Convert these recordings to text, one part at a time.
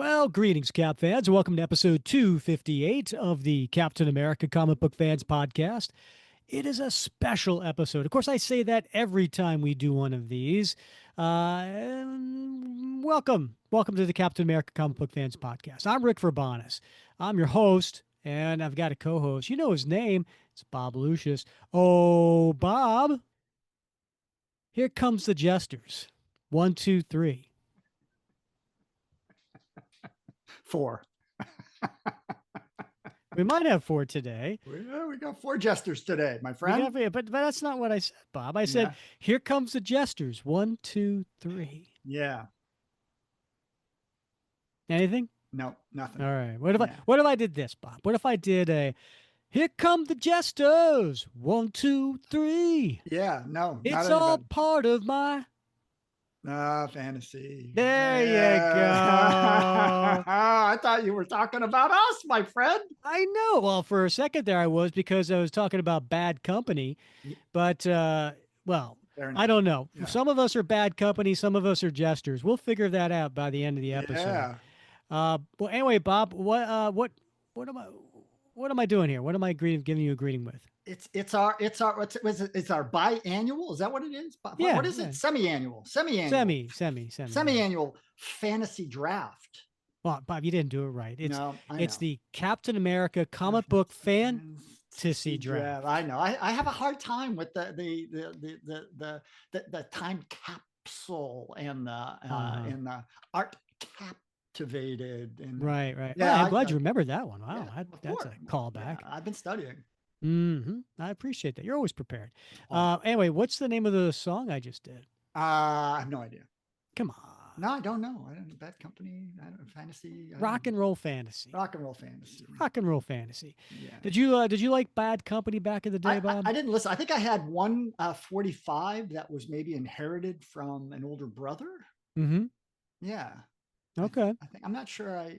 Well, greetings, Cap fans. Welcome to episode 258 of the Captain America Comic Book Fans podcast. It is a special episode. Of course, I say that every time we do one of these. Welcome to the Captain America Comic Book Fans podcast. I'm Rick Verbanis. I'm your host, and I've got a co-host. You know his name. It's Bob Lucius. Oh, Bob. Here comes the jesters. One, two, three. Four. We might have four today. We got four jesters today, my friend. But that's not what I said, Bob. I said, here comes the jesters. One, two, three. Yeah. Anything? No, nothing. All right. What if I did this, Bob? What if I did a here come the jesters? One, two, three. Yeah, no. It's all part of my fantasy. There you go. I thought you were talking about us, my friend. I know. Well, for a second there I was, because I was talking about Bad Company. But well, I don't know. Yeah. Some of us are Bad Company, some of us are jesters. We'll figure that out by the end of the episode. Yeah. Well, anyway, Bob, what am I doing here? What am I giving you a greeting with? It's our biannual. Is that what it is? Yeah. What is it? Semi-annual. Semi-annual fantasy draft. Well, Bob, you didn't do it right. It's the Captain America Comic Book Fan-tasy Draft. I know. I have a hard time with the time capsule and the art captivated. And right. Yeah, well, I'm glad you remembered that one. Wow, yeah, that's a callback. Yeah, I've been studying. I appreciate that. You're always prepared. Anyway, what's the name of the song I just did? I have no idea. Come on. No, I don't know. I don't know. Bad Company. I don't know. Fantasy. Rock and roll fantasy. Rock and roll fantasy. Rock and roll fantasy. Yeah. Did you like Bad Company back in the day, Bob? I didn't listen. I think I had one 45 that was maybe inherited from an older brother. Mm-hmm. Yeah. Okay. I think I'm not sure. I'm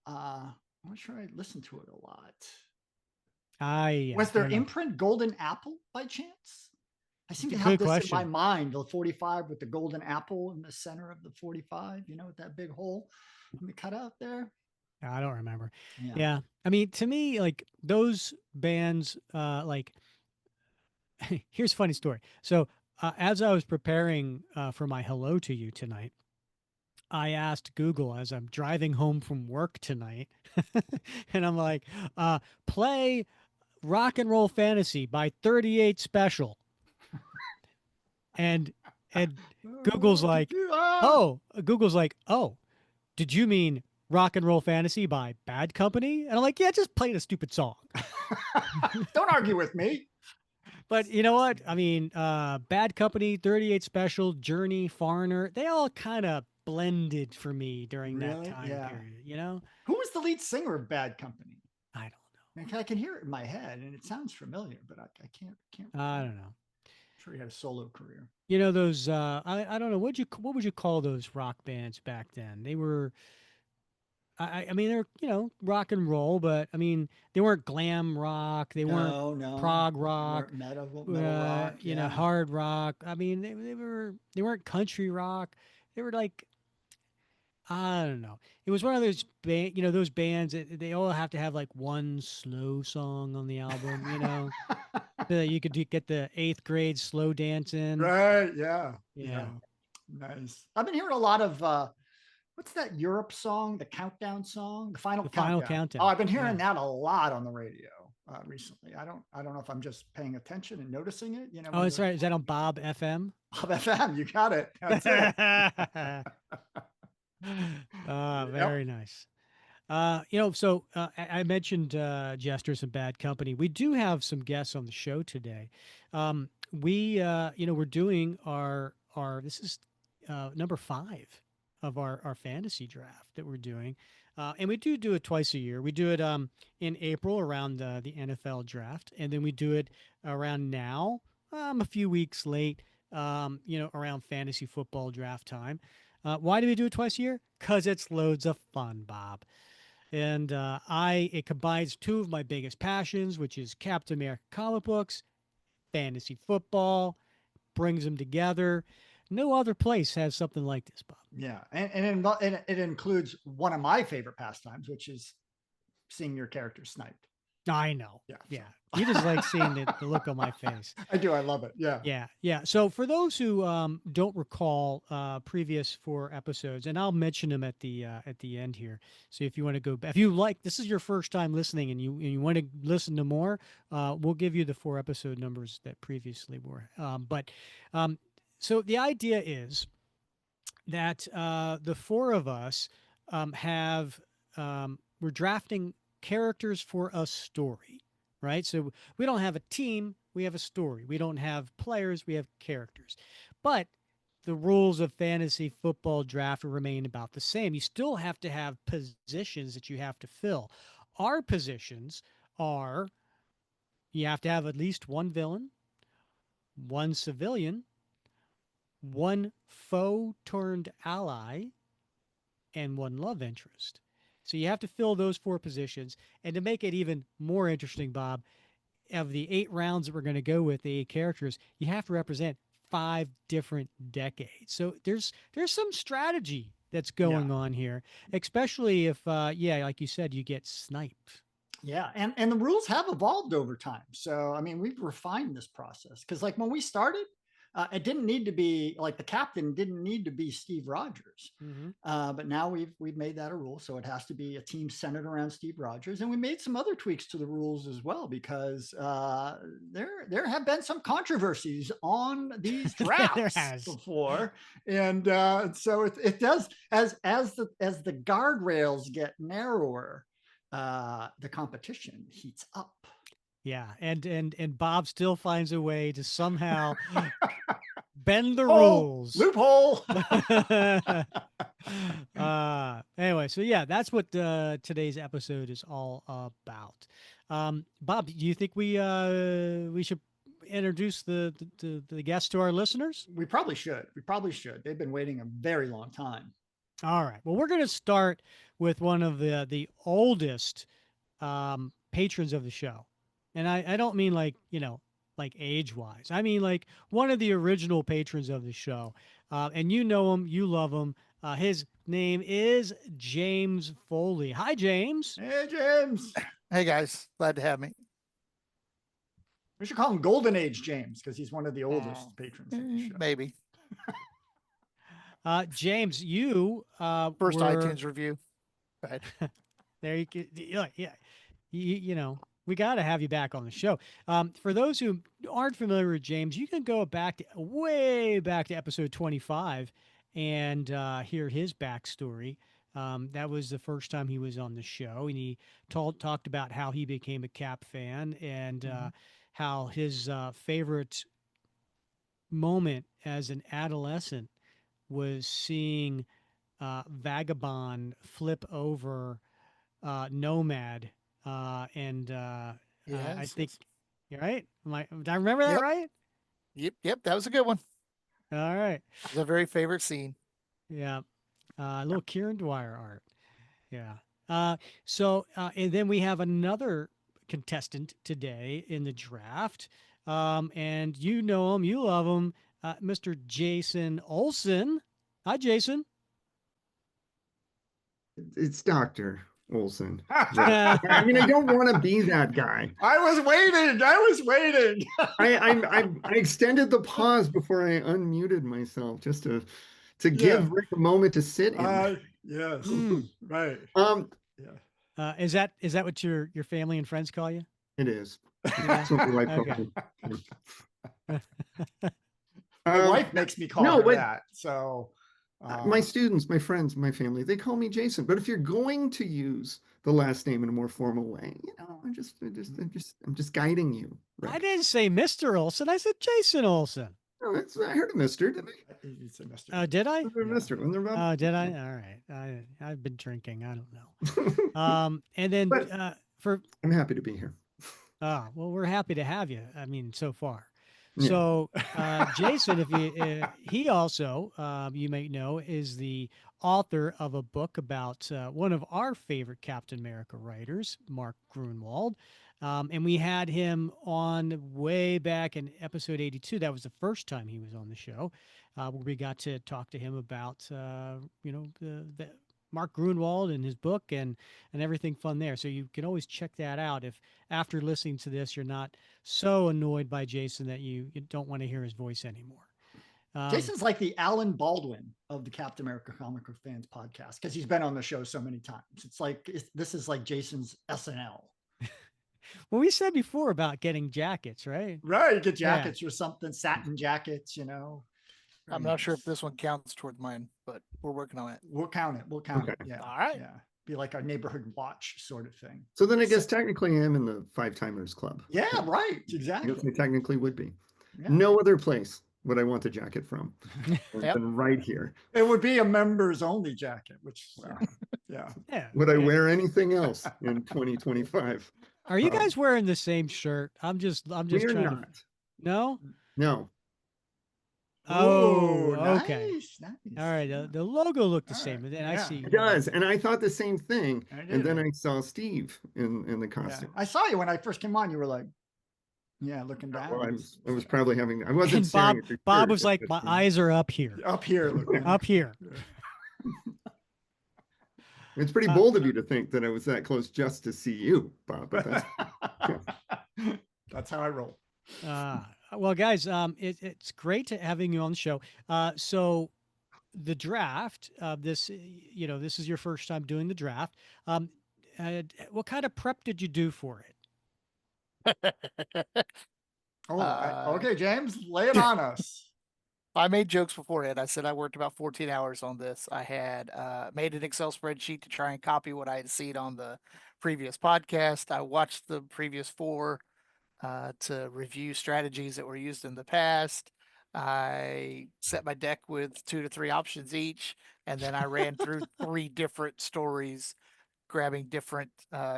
not sure I listened to it a lot. Was there imprint Golden Apple by chance? I seem to have this in my mind, the 45 with the golden apple in the center of the 45, with that big hole in the cutout there. I don't remember. Yeah. I mean, to me, like those bands, here's a funny story. So as I was preparing for my hello to you tonight, I asked Google as I'm driving home from work tonight, and I'm like, play Rock and Roll Fantasy by 38 Special. And Google's like, oh, did you mean Rock and Roll Fantasy by Bad Company? And I'm like, yeah, just play the stupid song. Don't argue with me. But you know what? I mean, Bad Company, 38 Special, Journey, Foreigner, they all kind of blended for me during that time period, Who was the lead singer of Bad Company? I don't know. I can hear it in my head and it sounds familiar, but I can't. I don't know. I'm sure he had a solo career. Those I don't know, what would you call those rock bands back then? They were I mean they're rock and roll, but I mean they weren't glam rock, they weren't prog rock, metal rock, hard rock. I mean they weren't country rock. They were like, I don't know. It was one of those those bands that they all have to have like one slow song on the album, so that you could get the 8th grade slow dancing. Right. Yeah. Yeah. Nice. I've been hearing a lot of, what's that Europe song? The countdown song, the final countdown. Oh, I've been hearing that a lot on the radio recently. I don't know if I'm just paying attention and noticing it. Oh, that's right. Is that on Bob FM? Bob FM. You got it. That's it. Very nice. So I mentioned Jesters and Bad Company. We do have some guests on the show today. We're doing our this is number 5 of our fantasy draft that we're doing, and we do it twice a year. We do it in April around the NFL draft, and then we do it around now, a few weeks late, around fantasy football draft time. Why do we do it twice a year? Because it's loads of fun, Bob. And it combines two of my biggest passions, which is Captain America comic books, fantasy football, brings them together. No other place has something like this, Bob. Yeah, and it includes one of my favorite pastimes, which is seeing your character sniped. I know. Yeah. Yeah. You just like seeing the look on my face. I do. I love it. Yeah. Yeah. Yeah. So for those who don't recall previous 4 episodes, and I'll mention them at the end here. So if you want to go back, if you like, this is your first time listening and you want to listen to more, we'll give you the 4 episode numbers that previously were. Um, so the idea is that the 4 of us have we're drafting characters for a story, right? So we don't have a team, we have a story. We don't have players, we have characters. But the rules of fantasy football draft remain about the same. You still have to have positions that you have to fill. Our positions are you have to have at least one villain, one civilian, one foe turned ally, and one love interest. So you have to fill those 4 positions. And to make it even more interesting, Bob, of the 8 rounds that we're going to go with, the 8 characters, you have to represent 5 different decades. So there's some strategy that's going on here, especially if, like you said, you get sniped. Yeah, and the rules have evolved over time. So I mean, we've refined this process because, like, when we started, it didn't need to be like the captain didn't need to be Steve Rogers, but now we've made that a rule. So it has to be a team centered around Steve Rogers, and we made some other tweaks to the rules as well because there have been some controversies on these drafts before, and so it does as the guardrails get narrower. The competition heats up. Yeah, and Bob still finds a way to somehow bend the rules. Loophole. Anyway, so yeah, that's what today's episode is all about. Bob, do you think we should introduce the guests to our listeners? We probably should. They've been waiting a very long time. All right. Well, we're going to start with one of the oldest patrons of the show. And I don't mean like, like age wise. I mean like one of the original patrons of the show. And you know him, you love him. His name is James Foley. Hi, James. Hey, James. Hey, guys. Glad to have me. We should call him Golden Age James because he's one of the oldest patrons of the show. Maybe. James, you first iTunes review. Right. There you go. Yeah. You know, we got to have you back on the show. For those who aren't familiar with James, you can go way back to episode 25 and hear his backstory. That was the first time he was on the show, and he talked about how he became a Cap fan and how his favorite moment as an adolescent was seeing Vagabond flip over Nomad. Yes, I think you're right. Did I remember that right? Yep. That was a good one. All right. It was a very favorite scene. Yeah. A little Kieran Dwyer art. Yeah. And then we have another contestant today in the draft. And you know him, you love him, Mr. Jason Olsen. Hi, Jason. It's Dr. Olsen. I mean, I don't want to be that guy. I was waiting. I extended the pause before I unmuted myself just to give Rick a moment to sit in. Yes. Right. Is that what your family and friends call you? It is. That's what my wife calls me. My wife makes me call her that. So my students, my friends, my family, they call me Jason. But if you're going to use the last name in a more formal way, I'm just guiding you. Right? I didn't say Mr. Olsen. I said Jason Olsen. No, I heard a Mr. Didn't I? It's a Mr. Oh, did I? Mr. Oh, did I? All right. I've been drinking. I don't know. And then I'm happy to be here. Well, we're happy to have you. I mean, so far. Yeah. So, Jason, he also, you may know, is the author of a book about one of our favorite Captain America writers, Mark Grunwald. And we had him on way back in episode 82. That was the first time he was on the show, where we got to talk to him about, the Mark Grunwald and his book and everything fun there. So you can always check that out if after listening to this, you're not so annoyed by Jason that you don't want to hear his voice anymore. Jason's like the Alan Baldwin of the Captain America Comic Book Fans podcast because he's been on the show so many times. It's like this is like Jason's SNL. Well, we said before about getting jackets, right? Right, get jackets or something, satin jackets, I'm not sure if this one counts toward mine, but we're working on it. We'll count it. We'll count it. Yeah. All right. Yeah. Be like a neighborhood watch sort of thing. So then I guess technically I am in the 5-timers club. Yeah, right. Exactly. I technically would be. Yeah. No other place would I want the jacket from than right here. It would be a members only jacket, which yeah. Would I wear anything else in 2025? Are you guys wearing the same shirt? I'm just we're trying not. No? No. Oh, okay. Nice. All right. The logo looked the same, and then I see it does, and I thought the same thing. And then I saw Steve in the costume. I saw you when I first came on. You were like, looking down. Well, I was probably having. I wasn't. And Bob was like, my eyes are up here. Up here. Up here. It's pretty bold of you to think that I was that close just to see you, Bob. But that's how I roll. Well, guys, it's great having you on the show. So the draft, this is your first time doing the draft. What kind of prep did you do for it? Okay, James, lay it on us. I made jokes beforehand. I said I worked about 14 hours on this. I had made an Excel spreadsheet to try and copy what I had seen on the previous podcast. I watched the previous 4 to review strategies that were used in the past. I set my deck with 2 to 3 options each, and then I ran through 3 different stories, grabbing different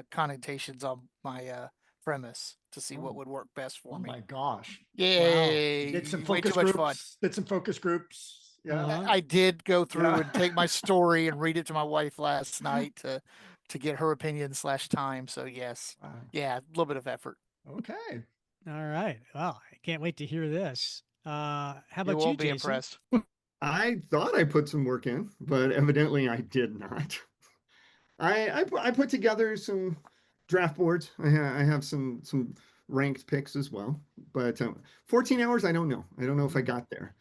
connotations on my premise to see what would work best for me. Oh my gosh. Yay. Wow. Did some focus groups. Did some focus groups. Yeah. I did go through and take my story and read it to my wife last night to get her opinion / time. So yes. Wow. Yeah, a little bit of effort. Okay. All right. Well, I can't wait to hear this. How about you, won't be Jason? Impressed. I thought I put some work in, but evidently I did not. I put together some draft boards. I have some ranked picks as well, but 14 hours. I don't know. I don't know if I got there,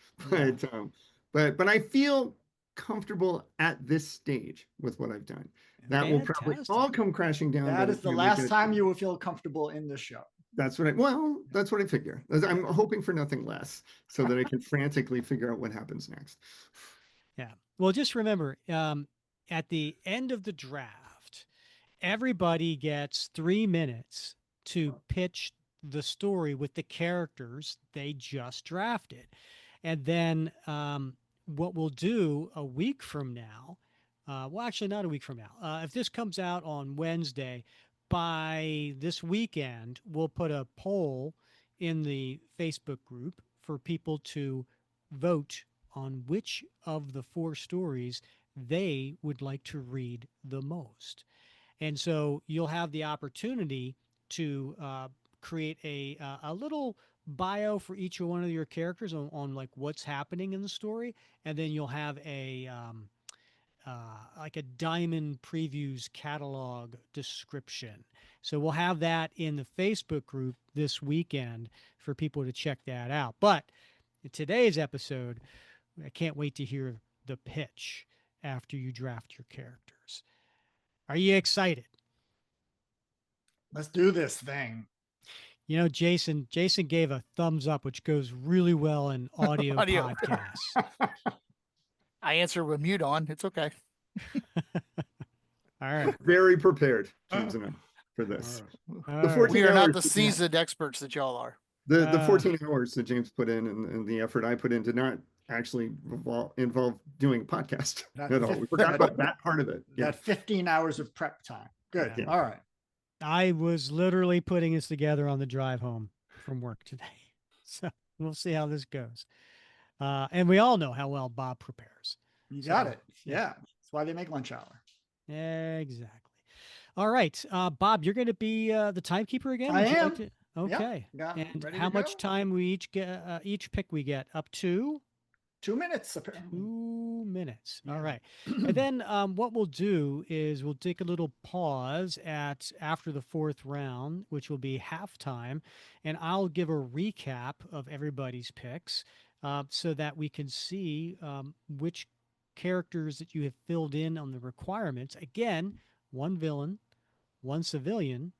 but I feel comfortable at this stage with what I've done. That will probably all come crashing down. That is the last time you will feel comfortable in the show. That's what I figure. I'm hoping for nothing less so that I can frantically figure out what happens next. Yeah. Well, just remember, at the end of the draft, everybody gets 3 minutes to pitch the story with the characters they just drafted. And then what we'll do a week from now, well, actually not a week from now. If this comes out on Wednesday, by this weekend, we'll put a poll in the Facebook group for people to vote on which of the 4 stories they would like to read the most. And so you'll have the opportunity to create a little bio for each one of your characters on like what's happening in the story. And then you'll have like a Diamond Previews catalog description. So we'll have that in the Facebook group this weekend for people to check that out. But in today's episode, I can't wait to hear the pitch after you draft your characters. Are you excited? Let's do this thing. You know, Jason gave a thumbs up, which goes really well in audio. Podcasts. I answer with mute on. It's okay. All right. Very prepared, James and I, for this. We are not the seasoned experts that y'all are. The 14 hours that James put in and the effort I put in did not actually involve doing a podcast at all. We forgot about that part of it. That 15 hours of prep time. Good. Yeah. All right. I was literally putting this together on the drive home from work today. So we'll see how this goes. And we all know how well Bob prepares. You got it. Yeah. That's why they make lunch hour. Exactly. All right, Bob, you're going to be the timekeeper again. I Would you am. like to? Okay. Yep, And ready how to go? much time we each get? Each pick we get up to 2 minutes, apparently. 2 minutes. Yeah. All right. And then what we'll do is we'll take a little pause after the fourth round, which will be halftime, and I'll give a recap of everybody's picks so that we can see which characters that you have filled in on the requirements. Again, one villain, one civilian,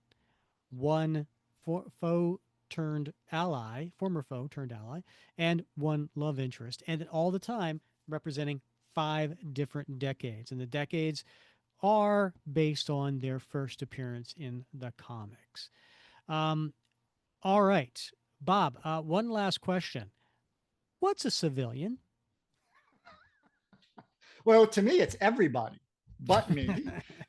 one foe turned ally, former foe turned ally, and one love interest. And all the time representing 5 different decades. And the decades are based on their first appearance in the comics. All right. Bob, one last question. What's a civilian? Well, to me, it's everybody but me.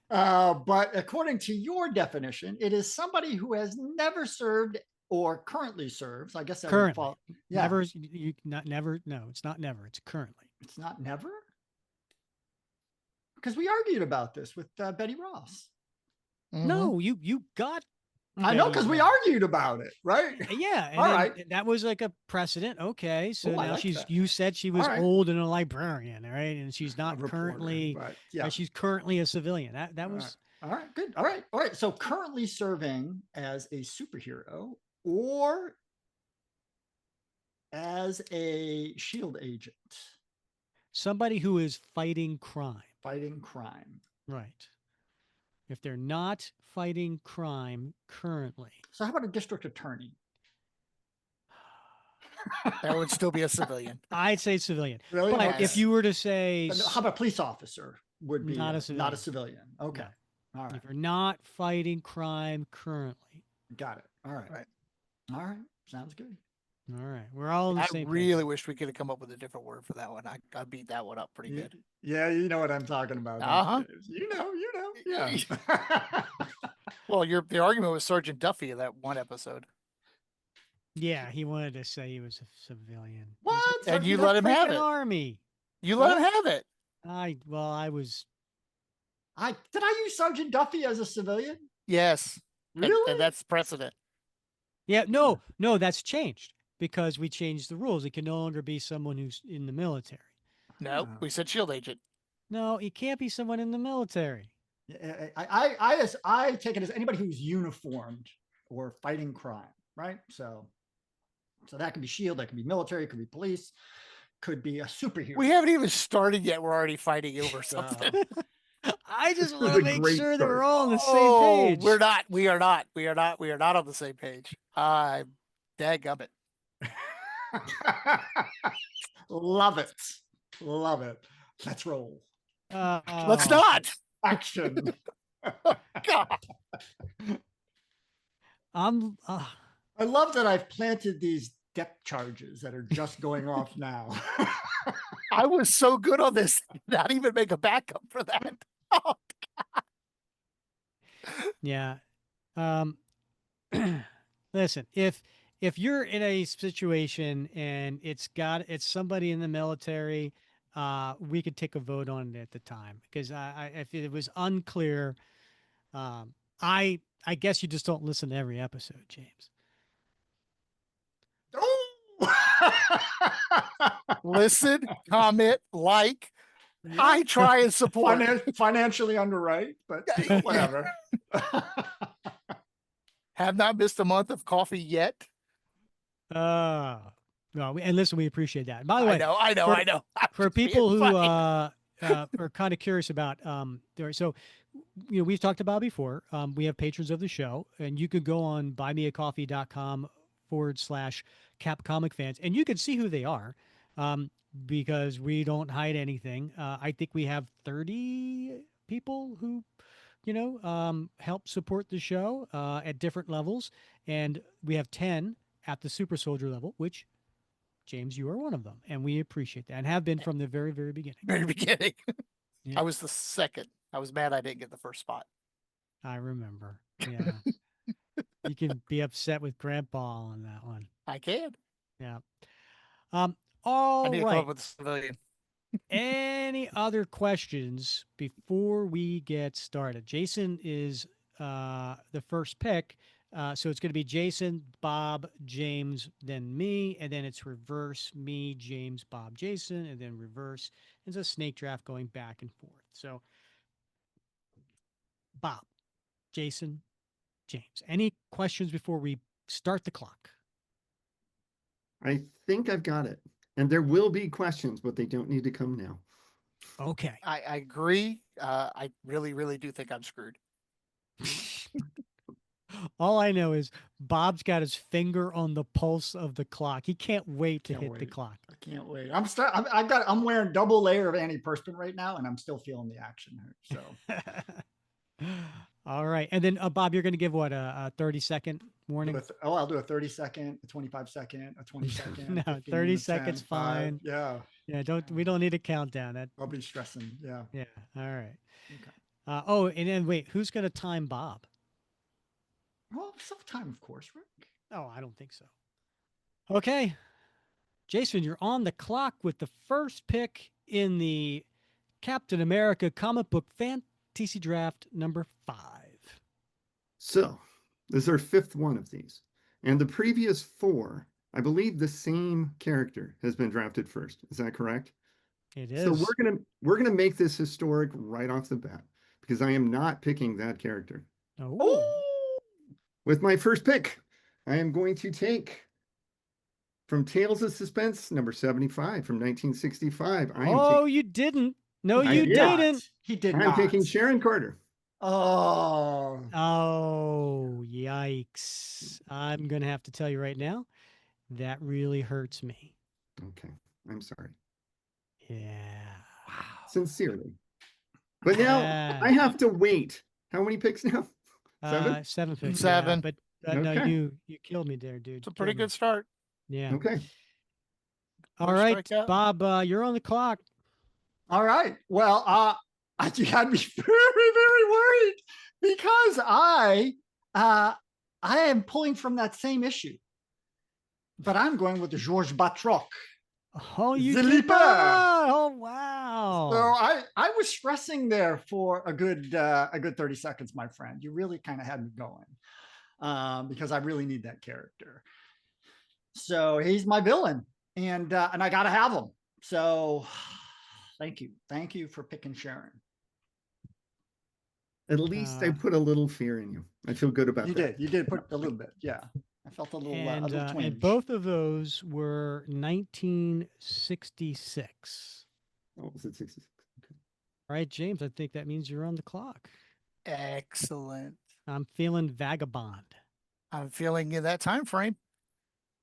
But according to your definition, it is somebody who has never served or currently serves. I guess that would fall. Yeah. Never. Not never. No, it's not never. It's currently. It's not never. Because we argued about this with Betty Ross. Mm-hmm. No, you got. I know, because we argued about it, right? Yeah. And all right. That was like a precedent. Okay. So now you said she was old and a librarian, right? And she's not currently, she's currently a civilian. That was. All right, good. All right. So currently serving as a superhero or as a SHIELD agent. Somebody who is fighting crime. Fighting crime. Right. If they're not fighting crime currently. So how about a district attorney? That would still be a civilian. I'd say civilian. Really? But if you were to say... How about police officer? Would be not a civilian. Not a civilian. Okay. No. All right. If you're not fighting crime currently. Got it. All right. All right. Sounds good. All right. We're all on the same page. I really wish we could have come up with a different word for that one. I beat that one up pretty good. Yeah, you know what I'm talking about. Uh-huh. You know. Yeah. Well, the argument was Sergeant Duffy in that one episode. Yeah, he wanted to say he was a civilian. What? And you let him have it. Army. You let him have it. I was. Did I use Sergeant Duffy as a civilian? Yes. Really? And that's precedent. Yeah. No, that's changed because we changed the rules. It can no longer be someone who's in the military. No, we said SHIELD agent. No, it can't be someone in the military. I take it as anybody who's uniformed or fighting crime, right? So that could be SHIELD, that could be military, it could be police, could be a superhero. We haven't even started yet. We're already fighting over something. I just want to make sure that we're all on the same page. We're not. We are not. We are not on the same page. Dadgummit. Love it. Let's roll. Let's not. Action. God. I love that I've planted these depth charges that are just going off now. I was so good on this, not even make a backup for that. Oh, God. Yeah. Listen, if you're in a situation and it's somebody in the military, we could take a vote on it at the time because if it was unclear, I guess you just don't listen to every episode, James. Listen, comment, like. I try and support. Financially underwrite, but whatever. Have not missed a month of coffee yet. No, and listen, we appreciate that. By the way, I know. For people who are kind of curious about, so we've talked about before. We have patrons of the show, and you could go on buymeacoffee.com/Cap Comic Fans, and you can see who they are. Because we don't hide anything. I think we have 30 people who, help support the show at different levels. And we have 10 at the super soldier level, which, James, you are one of them. And we appreciate that and have been from the very, very beginning. Very beginning. Yeah. I was the second. I was mad I didn't get the first spot. I remember. Yeah. You can be upset with Grandpa on that one. I can. Yeah. I need to come up with a civilian. Any other questions before we get started? Jason is the first pick. So it's going to be Jason, Bob, James, then me, and then it's reverse me, James, Bob, Jason, and then reverse. It's a snake draft going back and forth. So Bob, Jason, James. Any questions before we start the clock? I think I've got it. And there will be questions, but they don't need to come now. Okay. I agree. I really, really do think I'm screwed. All I know is Bob's got his finger on the pulse of the clock. He can't wait to hit the clock. I can't wait. I'm wearing double layer of antiperspirant right now, and I'm still feeling the action here. So, all right. And then Bob, you're going to give what a 30-second warning? I'll do a 30-second, a 25-second, a 20-second. No, 15, 30 seconds 10, fine. 5, yeah. We don't need a countdown. I'll be stressing. Yeah. Yeah. All right. Okay. And then wait, who's going to time Bob? Well, sometime, of course, Rick. Oh, I don't think so. Okay. Jason, you're on the clock with the first pick in the Captain America comic book fantasy draft number 5. So, this is our 5th one of these. And the previous 4, I believe the same character has been drafted first. Is that correct? It is. So we're gonna make this historic right off the bat because I am not picking that character. Oh. With my first pick, I am going to take from Tales of Suspense, number 75 from 1965. You didn't. No, you didn't. He did not. I'm taking Sharon Carter. Oh, yikes. I'm going to have to tell you right now, that really hurts me. Okay. I'm sorry. Yeah. Wow. Sincerely. But now I have to wait. How many picks now? 7? 7 picks. 7. Yeah, but no, you killed me there, dude. It's a pretty good start. Yeah. Okay. All right, Bob, you're on the clock. All right. Well, you had me very, very worried because I am pulling from that same issue, but I'm going with the Georges Batroc. Oh, you did that? Oh, wow. So I was stressing there for a good 30 seconds, my friend. You really kind of had me going because I really need that character. So he's my villain, and I got to have him. So thank you for picking Sharon. At least I put a little fear in you. I feel good about that. You did put a little bit, yeah. I felt a little twinge. And both of those were 1966. Oh, was it 66? Okay. All right, James, I think that means you're on the clock. Excellent. I'm feeling Vagabond. I'm feeling in that time frame.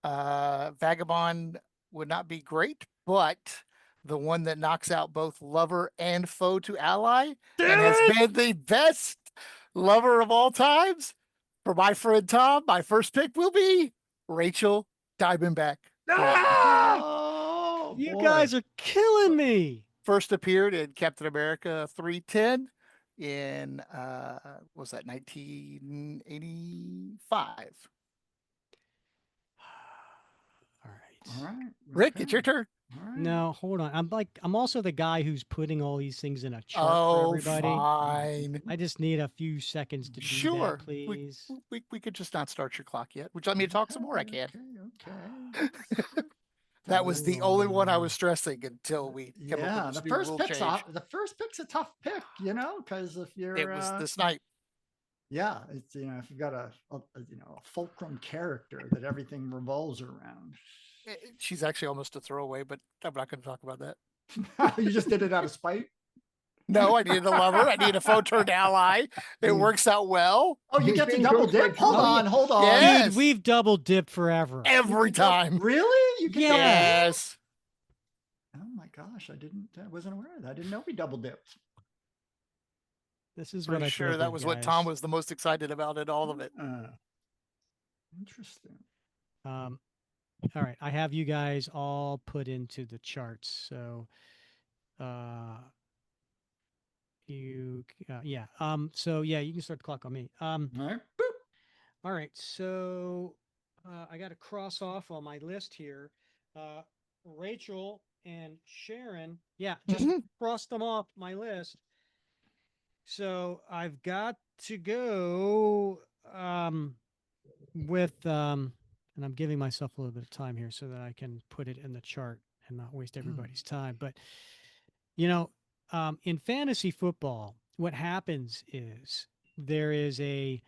Vagabond would not be great, but the one that knocks out both lover and foe to ally and has been the best lover of all times. For my friend Tom, my first pick will be Rachel Diamondback. Oh, you guys are killing me. First appeared in Captain America 310 in, was that 1985? All right. Rick, it's your turn. Right. No, hold on. I'm also the guy who's putting all these things in a chart for everybody. Fine. I just need a few seconds to do that, please. We could just not start your clock yet. Would you like me to talk some more? I can. Okay. That was the only one I was stressing until we came up with this new rule change. The first pick's a tough pick, because if you're it was this night. Yeah, it's if you've got a fulcrum character that everything revolves around. She's actually almost a throwaway, but I'm not going to talk about that. You just did it out of spite? No, I needed a lover. I need a foe turned ally. It works out well. Oh, you get to double dip? Hold on. Yes. Dude, we've double dipped forever. Every time. Really? You can yes. Oh my gosh, I wasn't aware of that. I didn't know we double dipped. This is Pretty what I sure that was what Tom was the most excited about in all of it. Interesting. All right, I have you guys all put into the charts. So, you can start the clock on me. All right. All right. So, I got to cross off on my list here. Rachel and Sharon. Yeah, just cross them off my list. So I've got to go with and I'm giving myself a little bit of time here so that I can put it in the chart and not waste everybody's time. But in fantasy football, what happens is there is a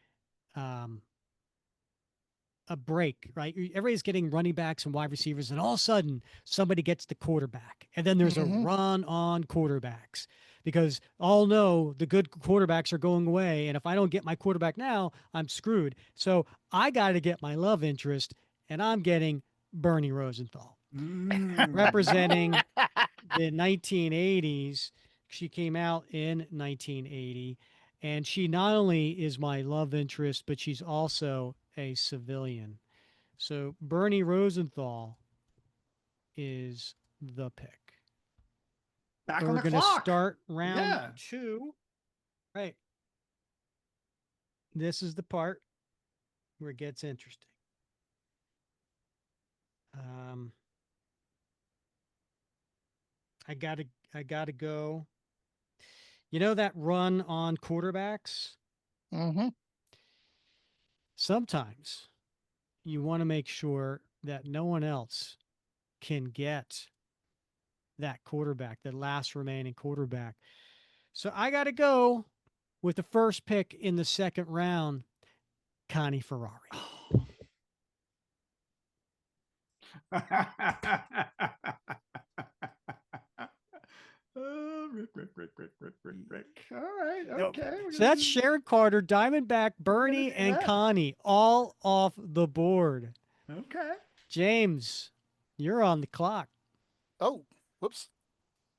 break, right? Everybody's getting running backs and wide receivers, and all of a sudden somebody gets the quarterback, and then there's a run on quarterbacks because all know the good quarterbacks are going away, and if I don't get my quarterback now, I'm screwed. So I got to get my love interest, and I'm getting Bernie Rosenthal, representing the 1980s. She came out in 1980, and she not only is my love interest, but she's also a civilian. So Bernie Rosenthal is the pick. Back We're on the going to clock. start round 2. Right. This is the part where it gets interesting. I gotta go. You know that run on quarterbacks? Sometimes you want to make sure that no one else can get that quarterback, the last remaining quarterback. So I got to go with the first pick in the second round, Connie Ferrari. Rick. All right. Okay. So that's Sharon Carter, Diamondback, Bernie, and Connie all off the board. Okay. James, you're on the clock. Oh, whoops.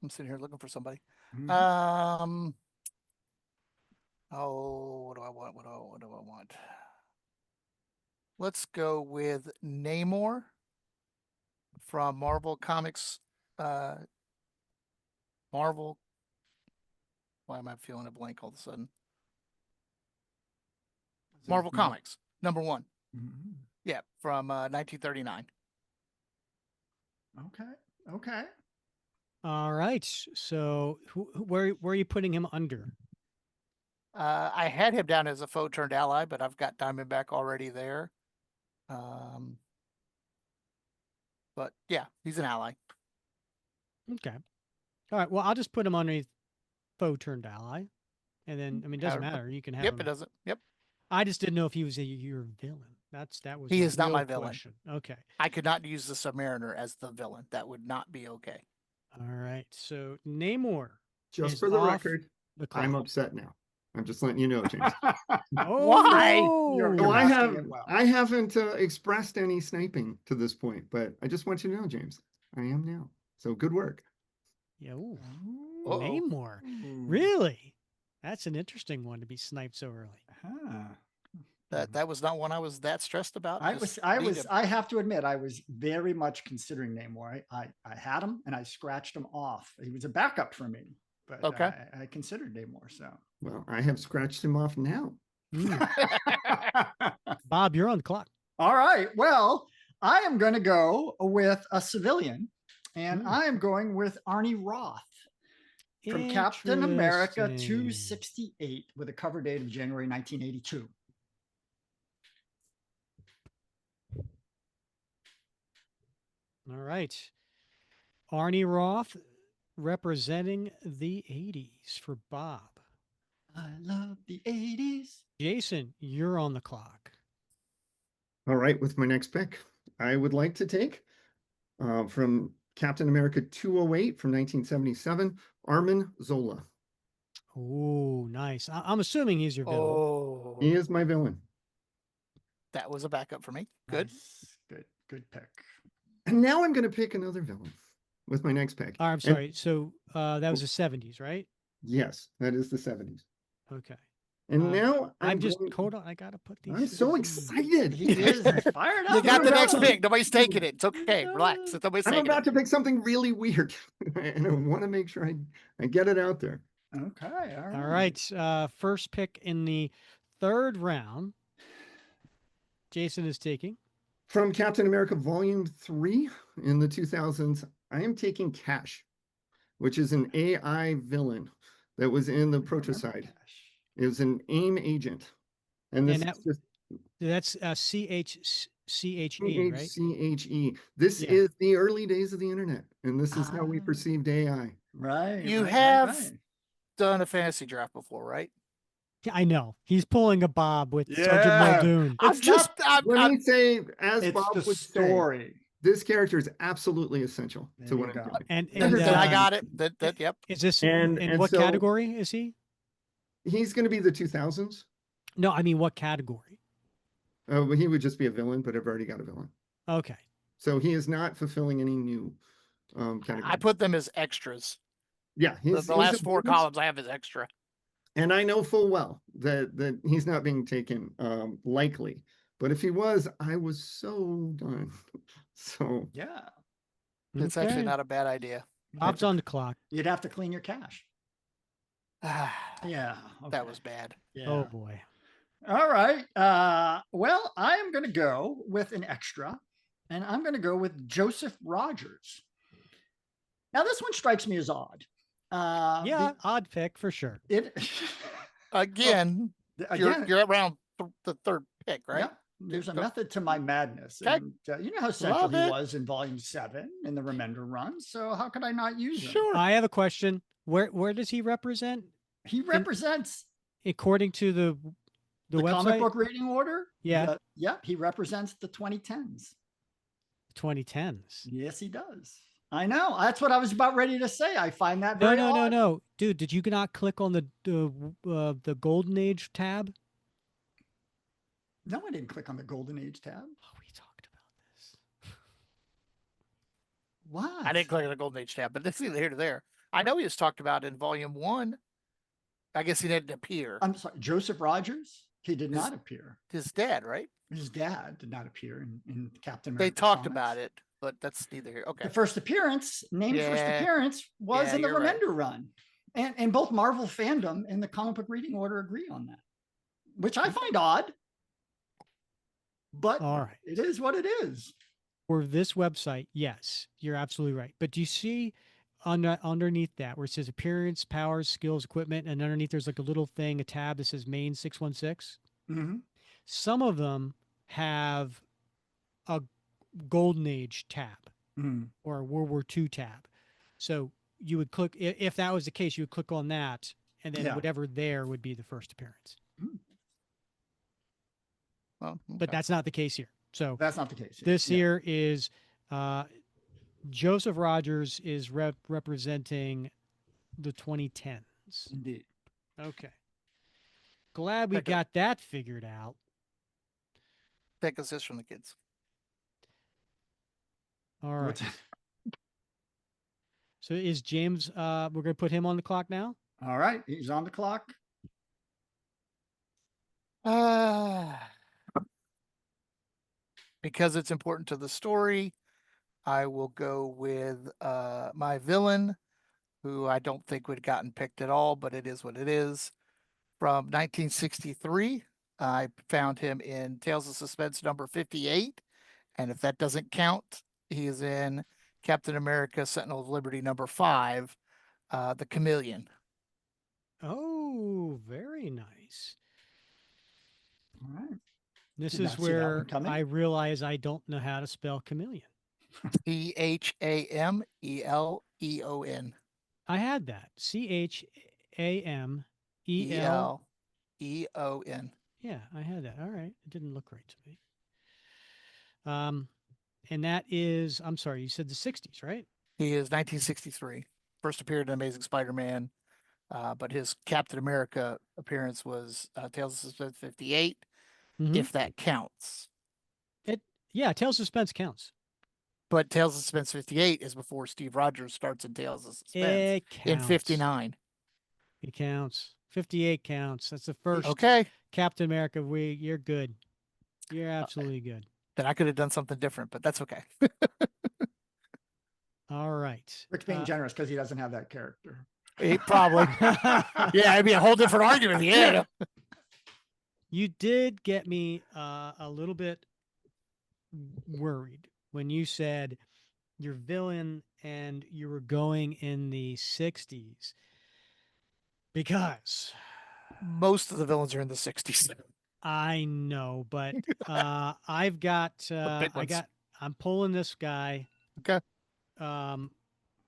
I'm sitting here looking for somebody. Oh, what do I want? What do I want? Let's go with Namor from Marvel Comics. Marvel. Why am I feeling a blank all of a sudden? Marvel Comics, number 1. Yeah, from 1939. Okay. All right. So where are you putting him under? I had him down as a foe turned ally, but I've got Diamondback already there. But yeah, he's an ally. Okay. All right. Well, I'll just put him underneath foe turned ally. And then, I mean, it doesn't matter. You can have him. It doesn't. Yep. I just didn't know if he was your villain. That was he is not my villain. Question. Okay. I could not use the Submariner as the villain. That would not be okay. All right. So Namor. Just for the record, I'm upset now. I'm just letting you know, James. Why? No, I haven't expressed any sniping to this point, but I just want you to know, James, I am now. So good work. Yo, Namor. Really? That's an interesting one to be sniped so early. That was not one I was that stressed about. I have to admit, I was very much considering Namor. I had him and I scratched him off. He was a backup for me, but I considered Namor. So well, I have scratched him off now. Bob, you're on the clock. All right. Well, I am going to go with a civilian, and I am going with Arnie Roth from Captain America 268 with a cover date of January 1982. All right. Arnie Roth representing the 80s for Bob. I love the 80s. Jason, you're on the clock. All right. With my next pick, I would like to take from Captain America 208 from 1977, Armin Zola. Oh, nice. I'm assuming he's your villain. Oh, he is my villain. That was a backup for me. Good. Nice. Good pick. And now I'm going to pick another villain with my next pick. I'm sorry. So that was the 70s, right? Yes, that is the 70s. Okay. And now hold on. I got to put these. I'm so excited. He is fired up. You got the next pick. Nobody's taking it. It's okay. Relax. I'm about to pick something really weird, and I want to make sure I get it out there. Okay. All right. First pick in the third round. Jason is taking. From Captain America Volume 3 in the 2000s, I am taking Cash, which is an AI villain that was in the Prototype. It was an AIM agent. And this is just that's CHE, right? CHE. This is the early days of the internet, and this is how we perceived AI. Right. You have done a fantasy draft before, right? Yeah, I know. He's pulling a Bob with Sergeant Muldoon. Let me say, as it's Bob the would story. Say, this character is absolutely essential to what I'm doing. And I got it. That yep. Is this and what category is he? He's going to be the 2000s. No, I mean what category? Oh, well, he would just be a villain, but I've already got a villain. Okay. So he is not fulfilling any new categories. I put them as extras. Yeah, the last 4 columns I have as extra. And I know full well that he's not being taken likely. But if he was, I was so done. So yeah, it's actually not a bad idea. Bob's on the clock. You'd have to clean your cache. Yeah, that was bad. Yeah. Oh boy. All right. Well, I am going to go with an extra, and I'm going to go with Joseph Rogers. Now, this one strikes me as odd. Odd pick for sure. Again, you're around the 3rd pick, right? Yeah. There's a method to my madness. Okay. And, you know how central he was in Volume 7 in the Remender run. So how could I not use him? Sure. I have a question. Where does he represent? He represents, according to the website? Comic book reading order. Yeah. He represents the 2010s. 2010s. Yes, he does. I know. That's what I was about ready to say. I find that very odd. No. Dude, did you not click on the Golden Age tab? No, I didn't click on the Golden Age tab. Oh, we talked about this. What? I didn't click on the Golden Age tab, but this is neither here nor there. I know he was talked about in Volume 1. I guess he didn't appear. I'm sorry, Joseph Rogers? He did not appear. His dad, right? His dad did not appear in Captain America. They talked about it, but that's neither here. Okay. The first appearance, first appearance, was in the Remender run. And both Marvel fandom and the comic book reading order agree on that, which I find odd. But all right, it is what it is. For this website, yes, you're absolutely right. But do you see underneath that where it says appearance, powers, skills, equipment, and underneath there's like a little thing, a tab that says main 616? Mm-hmm. Some of them have a Golden Age tab or a World War II tab. So you would click, if that was the case, you would click on that, and then whatever there would be the first appearance. Well, okay. But that's not the case here. So that's not the case. This here is Joseph Rogers is representing the 2010s. Indeed. Okay. Glad we got that figured out. Take assist from the kids. All right. So is James, we're going to put him on the clock now? All right. He's on the clock. Because it's important to the story, I will go with my villain, who I don't think would have gotten picked at all, but it is what it is. From 1963, I found him in Tales of Suspense number 58. And if that doesn't count, he is in Captain America Sentinel of Liberty number 5, the Chameleon. Oh, very nice. All right. This is where I realize I don't know how to spell chameleon. CHAMELEON. I had that. CHAMELEON. Yeah, I had that. All right. It didn't look right to me. And that is, I'm sorry, you said the 60s, right? He is 1963. First appeared in Amazing Spider-Man, but his Captain America appearance was Tales of Suspense 58. If that counts. Tales of Suspense counts. But Tales of Suspense 58 is before Steve Rogers starts in Tales of Suspense in 59. It counts. 58 counts. That's the first Captain America. You're good. You're absolutely good. Then I could have done something different, but that's okay. All right. Rick's being generous because he doesn't have that character. Probably. Yeah, it'd be a whole different argument. Yeah. You did get me a little bit worried when you said your villain and you were going in the 60s, because most of the villains are in the 60s. I know, but I'm pulling this guy. Okay.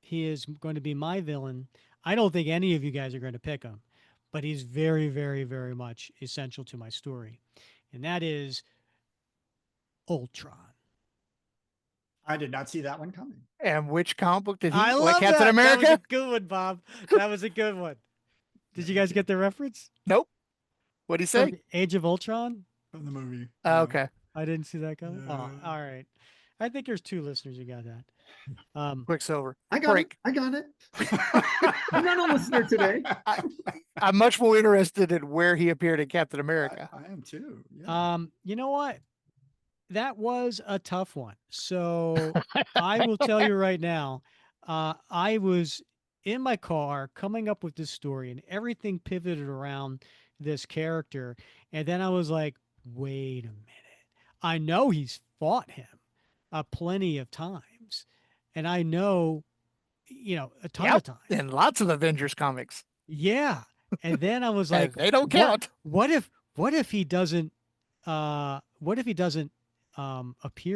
He is going to be my villain. I don't think any of you guys are going to pick him, but he's very, very, very much essential to my story. And that is Ultron. I did not see that one coming. And which comic book did he? I love Captain that. America? That was a good one, Bob. That was a good one. Did you guys get the reference? Nope. What did he say? From Age of Ultron? From the movie. Okay. I didn't see that coming. No. Oh, all right. I think there's 2 listeners who got that. Quicksilver. I got it. I'm not a listener today. I'm much more interested in where he appeared in Captain America. I am too. Yeah. You know what? That was a tough one. So I will tell you right now, I was in my car coming up with this story and everything pivoted around this character. And then I was like, wait a minute. I know he's fought him plenty of times. And I know, a ton of times. And lots of Avengers comics. Yeah. And then I was like, they don't count. What if he doesn't appear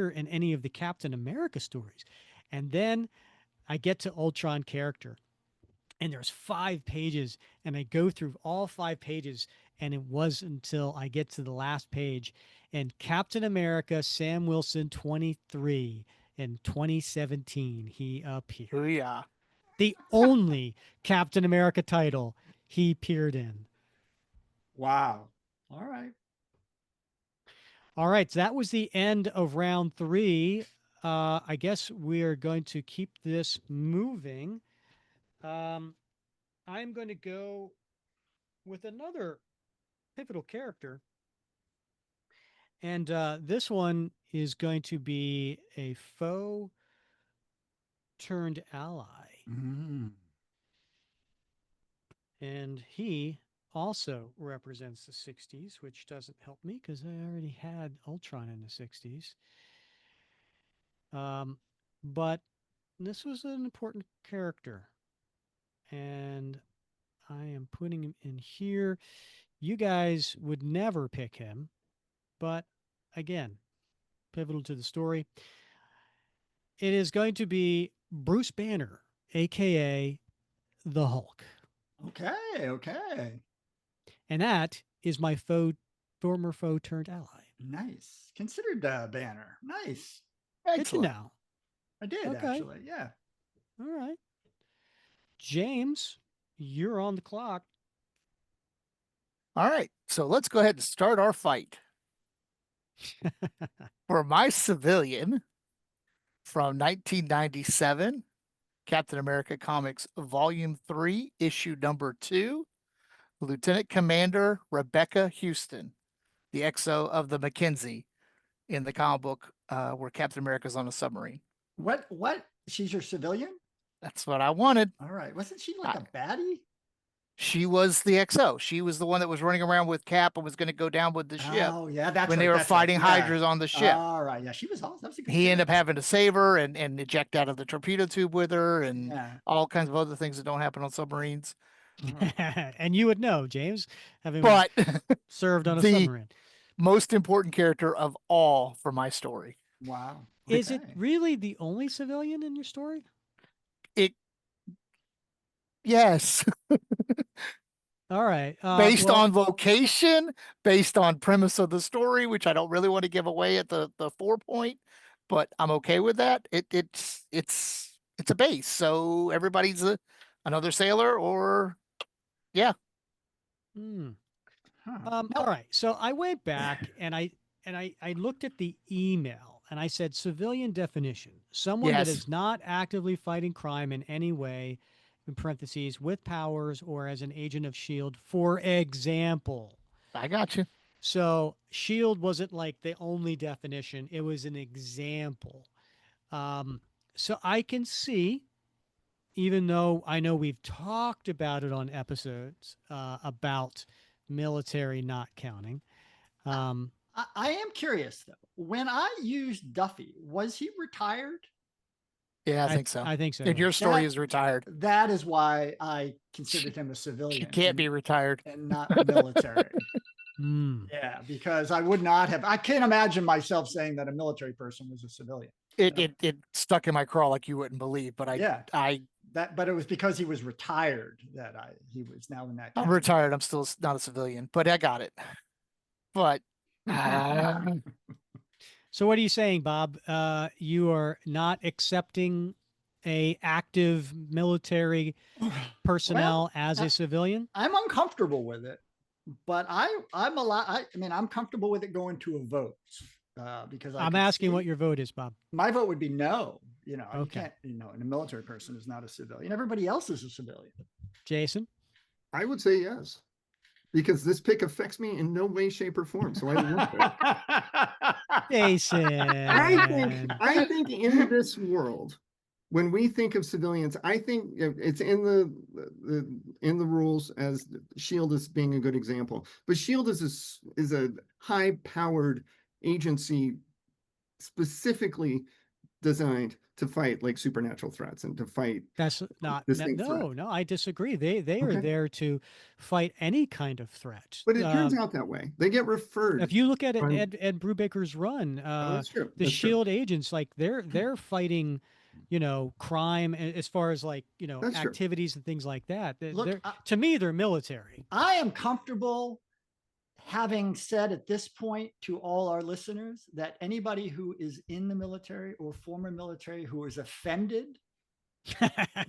in any of the Captain America stories? And then I get to Ultron character and there's 5 pages and I go through all 5 pages and it was until I get to the last page and Captain America Sam Wilson 23 in 2017 he appeared. Oh yeah. The only Captain America title he appeared in. Wow. All right. All right. So that was the end of round 3. I guess we are going to keep this moving. I'm going to go with another pivotal character. And this one is going to be a foe turned ally. Mm-hmm. And he also represents the 60s, which doesn't help me because I already had Ultron in the 60s. But this was an important character. And I am putting him in here. You guys would never pick him. But again, pivotal to the story. It is going to be Bruce Banner, a.k.a. the Hulk. Okay. And that is my former foe turned ally. Nice. Considered Banner. Nice. Did you know? I did, actually. Yeah. All right. James, you're on the clock. All right. So let's go ahead and start our fight. For my civilian from 1997, Captain America Comics Volume 3, Issue number 2, Lieutenant Commander Rebecca Houston, the XO of the Mackenzie in the comic book where Captain America's on a submarine. What? She's your civilian? That's what I wanted. All right. Wasn't she like a baddie? She was the XO. She was the one that was running around with Cap and was going to go down with the ship. Oh, yeah. That's when they were fighting Hydras on the ship. All right. Yeah. She was awesome. That was a good he ended up having to save her and eject out of the torpedo tube with her and all kinds of other things that don't happen on submarines. And you would know, James, having served on a submarine. Most important character of all for my story. Wow. Okay. Is it really the only civilian in your story? Yes. All right. Based on vocation, based on premise of the story, which I don't really want to give away at the 4 point, but I'm okay with that. It's a base, so everybody's another sailor, or yeah. All right. So I went back and I looked at the email and I said civilian definition: someone that is not actively fighting crime in any way, in parentheses, with powers or as an agent of S.H.I.E.L.D., for example. I got you. So S.H.I.E.L.D. wasn't like the only definition. It was an example. So I can see, even though I know we've talked about it on episodes about military not counting. I am curious, though. When I used Duffy, was he retired? Yeah, I think so. I think so. And your story is retired. That is why I considered him a civilian. He can't be retired. And not military. Yeah, because I would not have. I can't imagine myself saying that a military person was a civilian. It stuck in my craw like you wouldn't believe, but but it was because he was retired that he was now in that. I'm retired. I'm still not a civilian, but I got it. But so what are you saying, Bob? You are not accepting a active military personnel as a civilian? I'm uncomfortable with it, but I'm comfortable with it going to a vote. Because I'm asking what your vote is, Bob. My vote would be no. You can't, and a military person is not a civilian. Everybody else is a civilian. Jason? I would say yes, because this pick affects me in no way, shape, or form. So I love it. Jason. I think in this world, when we think of civilians, I think it's in the rules as SHIELD as being a good example. But SHIELD is a high-powered agency specifically designed to fight like supernatural threats and to fight. That's not no, I disagree. They are there to fight any kind of threat. But it turns out that way. They get referred. If you look at it, Ed Brubaker's run, that's true. The SHIELD agents, like they're fighting, crime as far as like, that's activities and things like that. Look, to me, they're military. I am comfortable having said at this point to all our listeners that anybody who is in the military or former military who is offended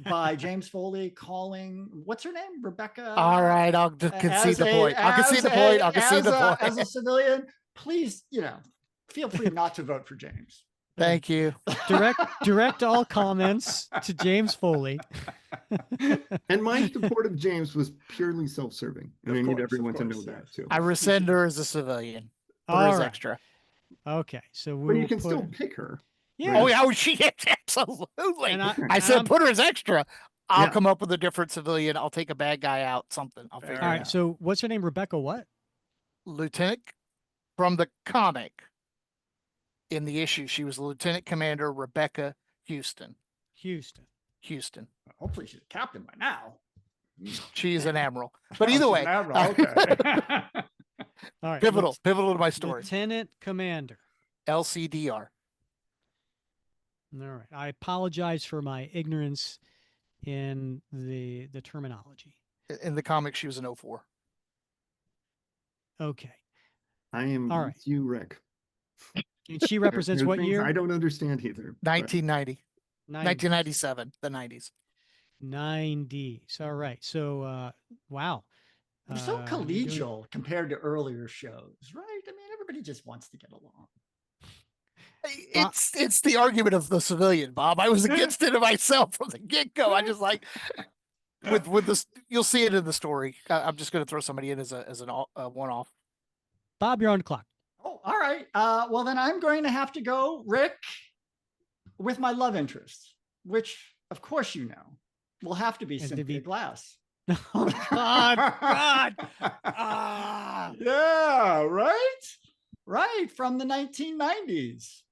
by James Foley calling, what's her name? Rebecca. All right. I'll concede the point. I'll concede the point. I'll concede the point. As a civilian, please, feel free not to vote for James. Thank you. Direct all comments to James Foley. And my support of James was purely self-serving. And I need everyone to know that too. I rescind her as a civilian. All right. Extra. Okay. So but you can still pick her. Yeah. Right? Oh, yeah. She gets absolutely. I said put her as extra. I'll come up with a different civilian. I'll take a bad guy out. Something. I'll figure it out. All right. So what's her name? Rebecca what? Lieutenant from the comic. In the issue, she was Lieutenant Commander Rebecca Houston. Hopefully she's a captain by now. She's an admiral. But either way. Okay. All right. Pivotal to my story. Lieutenant Commander. LCDR. All right. I apologize for my ignorance in the terminology. In the comic, she was an 04. Okay. I am all right. You, Rick. And she represents what year? I don't understand either. 1990. 1997, the 90s. 90s. All right. So, wow. They're so collegial compared to earlier shows, right? I mean, everybody just wants to get along. It's the argument of the civilian, Bob. I was against it myself from the get-go. I just like with this. You'll see it in the story. I'm just going to throw somebody in as a one-off. Bob, you're on the clock. Oh, all right. Well, then I'm going to have to go, Rick, with my love interest, which, of course, will have to be Cynthia Glass. Oh, God. Yeah, right? Right, from the 1990s.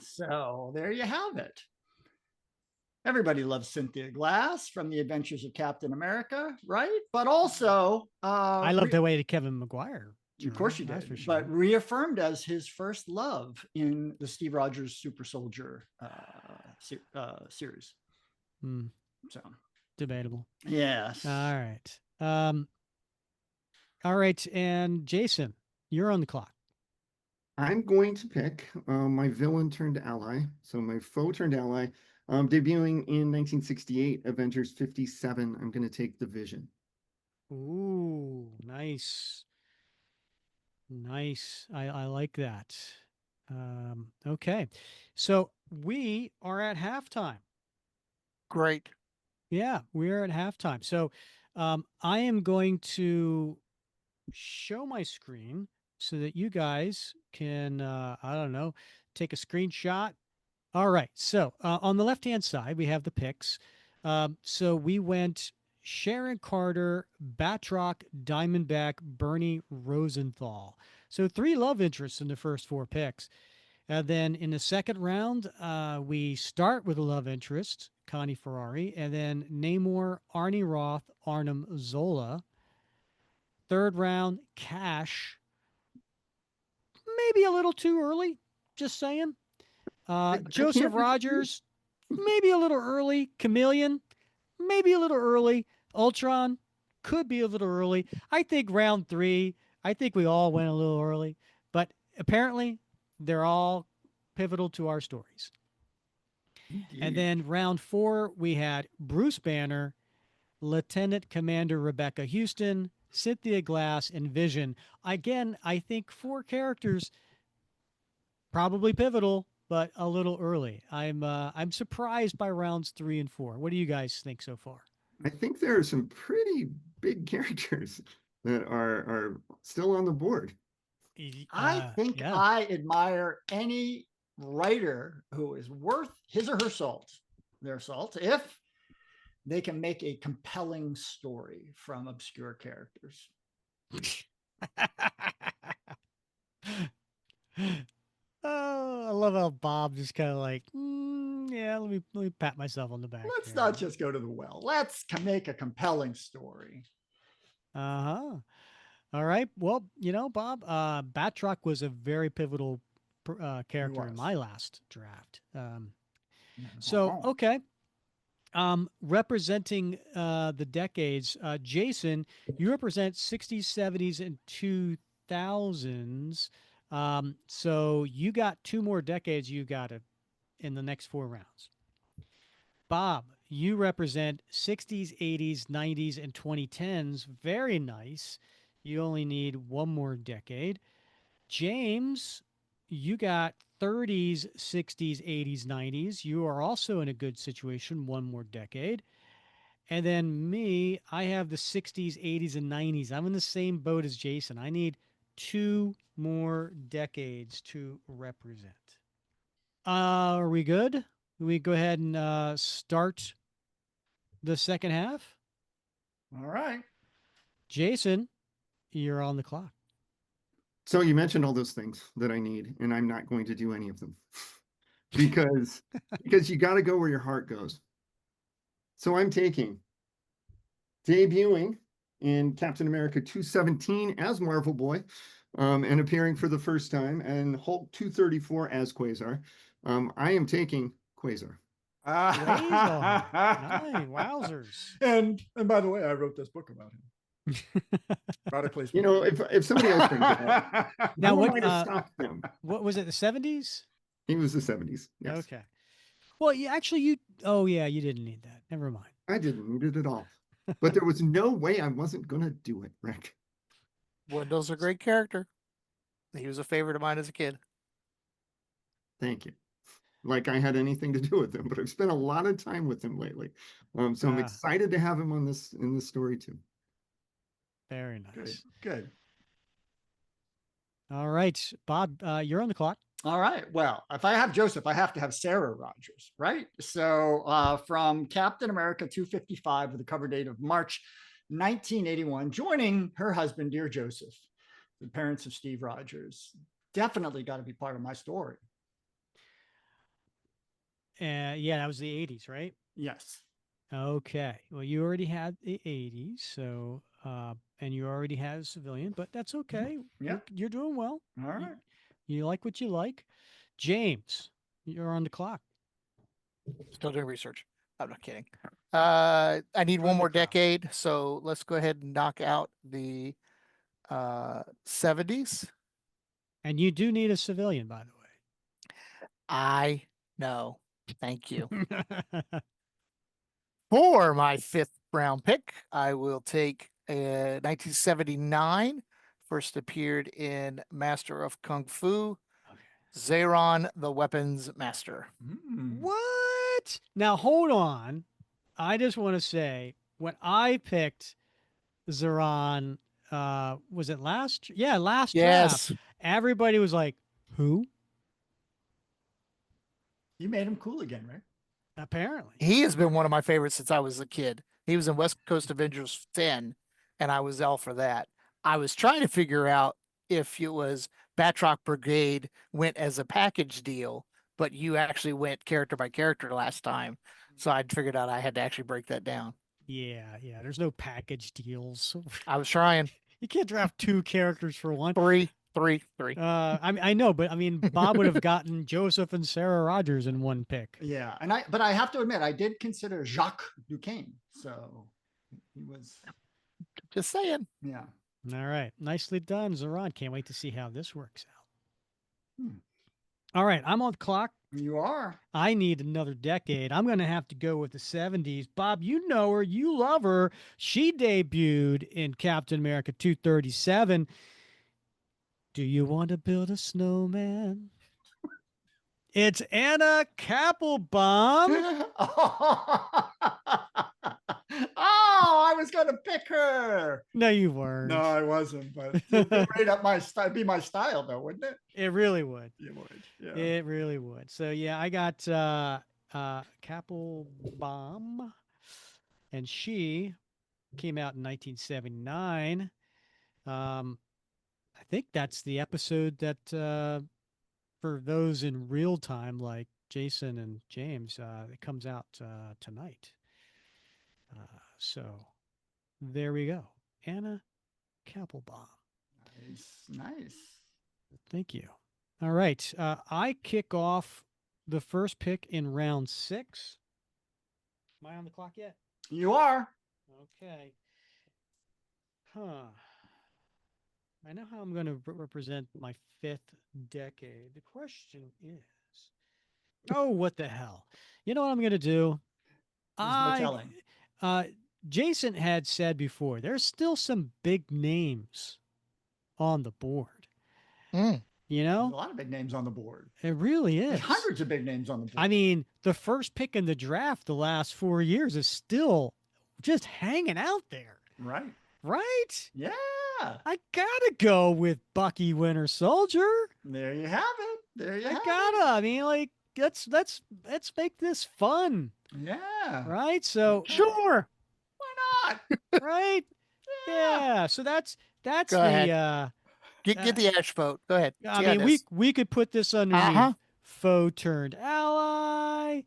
So there you have it. Everybody loves Cynthia Glass from The Adventures of Captain America, right? But also... I love the way to Kevin McGuire. Of course you did, sure. But reaffirmed as his first love in the Steve Rogers Super Soldier series. So debatable. Yes. All right. All right. And Jason, you're on the clock. I'm going to pick my villain turned ally. So my foe turned ally, debuting in 1968, Avengers 57. I'm going to take the Vision. Ooh, nice. Nice. I like that. Okay. So we are at halftime. Great. Yeah, we are at halftime. So I am going to show my screen so that you guys can, I don't know, take a screenshot. All right. So on the left-hand side, we have the picks. So we went Sharon Carter, Batroc, Diamondback, Bernie Rosenthal. So 3 love interests in the first 4 picks. Then in the second round, we start with a love interest, Connie Ferrari, and then Namor, Arnie Roth, Arnim Zola. Third round, Cash. Maybe a little too early, just saying. Joseph Rogers, maybe a little early. Chameleon, maybe a little early. Ultron, could be a little early. I think round 3, I think we all went a little early. But apparently, they're all pivotal to our stories. Indeed. And then round 4, we had Bruce Banner, Lieutenant Commander Rebecca Houston, Cynthia Glass, and Vision. Again, I think 4 characters, probably pivotal, but a little early. I'm surprised by rounds 3 and 4. What do you guys think so far? I think there are some pretty big characters that are still on the board. I think I admire any writer who is worth his or her salt, their salt, if they can make a compelling story from obscure characters. Oh, I love how Bob just kind of like, yeah, let me pat myself on the back. Let's not just go to the well. Let's make a compelling story. Uh-huh. All right. Well, Bob, Batroc was a very pivotal character in my last draft. So, okay. Representing the decades, Jason, you represent 60s, 70s, and 2000s. So you got 2 more decades you got in the next 4 rounds. Bob, you represent 60s, 80s, 90s, and 2010s. Very nice. You only need 1 more decade. James, you got 30s, 60s, 80s, 90s. You are also in a good situation, 1 more decade. And then me, I have the 60s, 80s, and 90s. I'm in the same boat as Jason. I need 2 more decades to represent. Are we good? We go ahead and start the second half? All right. Jason, you're on the clock. So you mentioned all those things that I need, and I'm not going to do any of them because you got to go where your heart goes. So I'm taking debuting in Captain America 217 as Marvel Boy, and appearing for the first time, and Hulk 234 as Quasar. I am taking Quasar. Nice. Wowzers. And by the way, I wrote this book about him. Product placement. If somebody else brings it up, now what stop them? What was it? The 70s? He was the 70s. Yes. Okay. Well, you didn't need that. Never mind. I didn't need it at all. But there was no way I wasn't gonna do it, Rick. Wendell's a great character. He was a favorite of mine as a kid. Thank you. Like I had anything to do with him, but I've spent a lot of time with him lately. So I'm excited to have him in this story too. Very nice. Good. All right, Bob, you're on the clock. All right. Well, if I have Joseph, I have to have Sarah Rogers, right? So from Captain America 255 with a cover date of March 1981, joining her husband, dear Joseph, the parents of Steve Rogers. Definitely got to be part of my story. Yeah, that was the 80s, right? Yes. Okay. Well, you already had the 80s, so and you already had a civilian, but that's okay. Yeah. You're doing well. All right. You like what you like. James, you're on the clock. Still doing research. I'm not kidding. I need 1 more decade, so let's go ahead and knock out the 70s. And you do need a civilian, by the way. I know. Thank you. For my 5th round pick, I will take 1979. First appeared in Master of Kung Fu. Okay. Zeron, the Weapons Master. What? Now, hold on. I just want to say, when I picked Zeron, was it last? Yeah, last draft. Everybody was like, who? You made him cool again, right? Apparently. He has been one of my favorites since I was a kid. He was in West Coast Avengers 10, and I was all for that. I was trying to figure out if it was Batroc Brigade went as a package deal, but you actually went character by character last time. So I figured out I had to actually break that down. Yeah. There's no package deals. I was trying. You can't draft 2 characters for one. Three. I know, but I mean, Bob would have gotten Joseph and Sarah Rogers in one pick. Yeah, but I have to admit, I did consider Jacques Duquesne. So he was. Just saying. Yeah. All right. Nicely done, Zoran. Can't wait to see how this works out. All right. I'm on the clock. You are. I need another decade. I'm going to have to go with the 70s. Bob, you know her. You love her. She debuted in Captain America 237. Do you want to build a snowman? It's Anna Kappelbaum. Oh, I was going to pick her. No, you weren't. No, I wasn't. But it'd be right up my style. Be my style, though, wouldn't it? It really would. It would. Yeah. It really would. So yeah, I got Kappelbaum, and she came out in 1979. I think that's the episode that for those in real time, like Jason and James, it comes out tonight. So there we go. Anna Kappelbaum. Nice. Thank you. All right. I kick off the first pick in round 6. Am I on the clock yet? You are. Okay. I know how I'm going to represent my 5th decade. The question is, what the hell? You know what I'm going to do? Jason had said before, there's still some big names on the board. You know? There's a lot of big names on the board. It really is. There's hundreds of big names on the board. I mean, the first pick in the draft the last 4 years is still just hanging out there. Right. Right? Yeah. I gotta go with Bucky Winter Soldier. There you have it. There you have it. I mean, like, let's make this fun. Yeah. Right? So sure. Why not? Right? Yeah. So that's Go the ahead. Get the ash vote. Go ahead. I mean, we could put this underneath foe turned ally.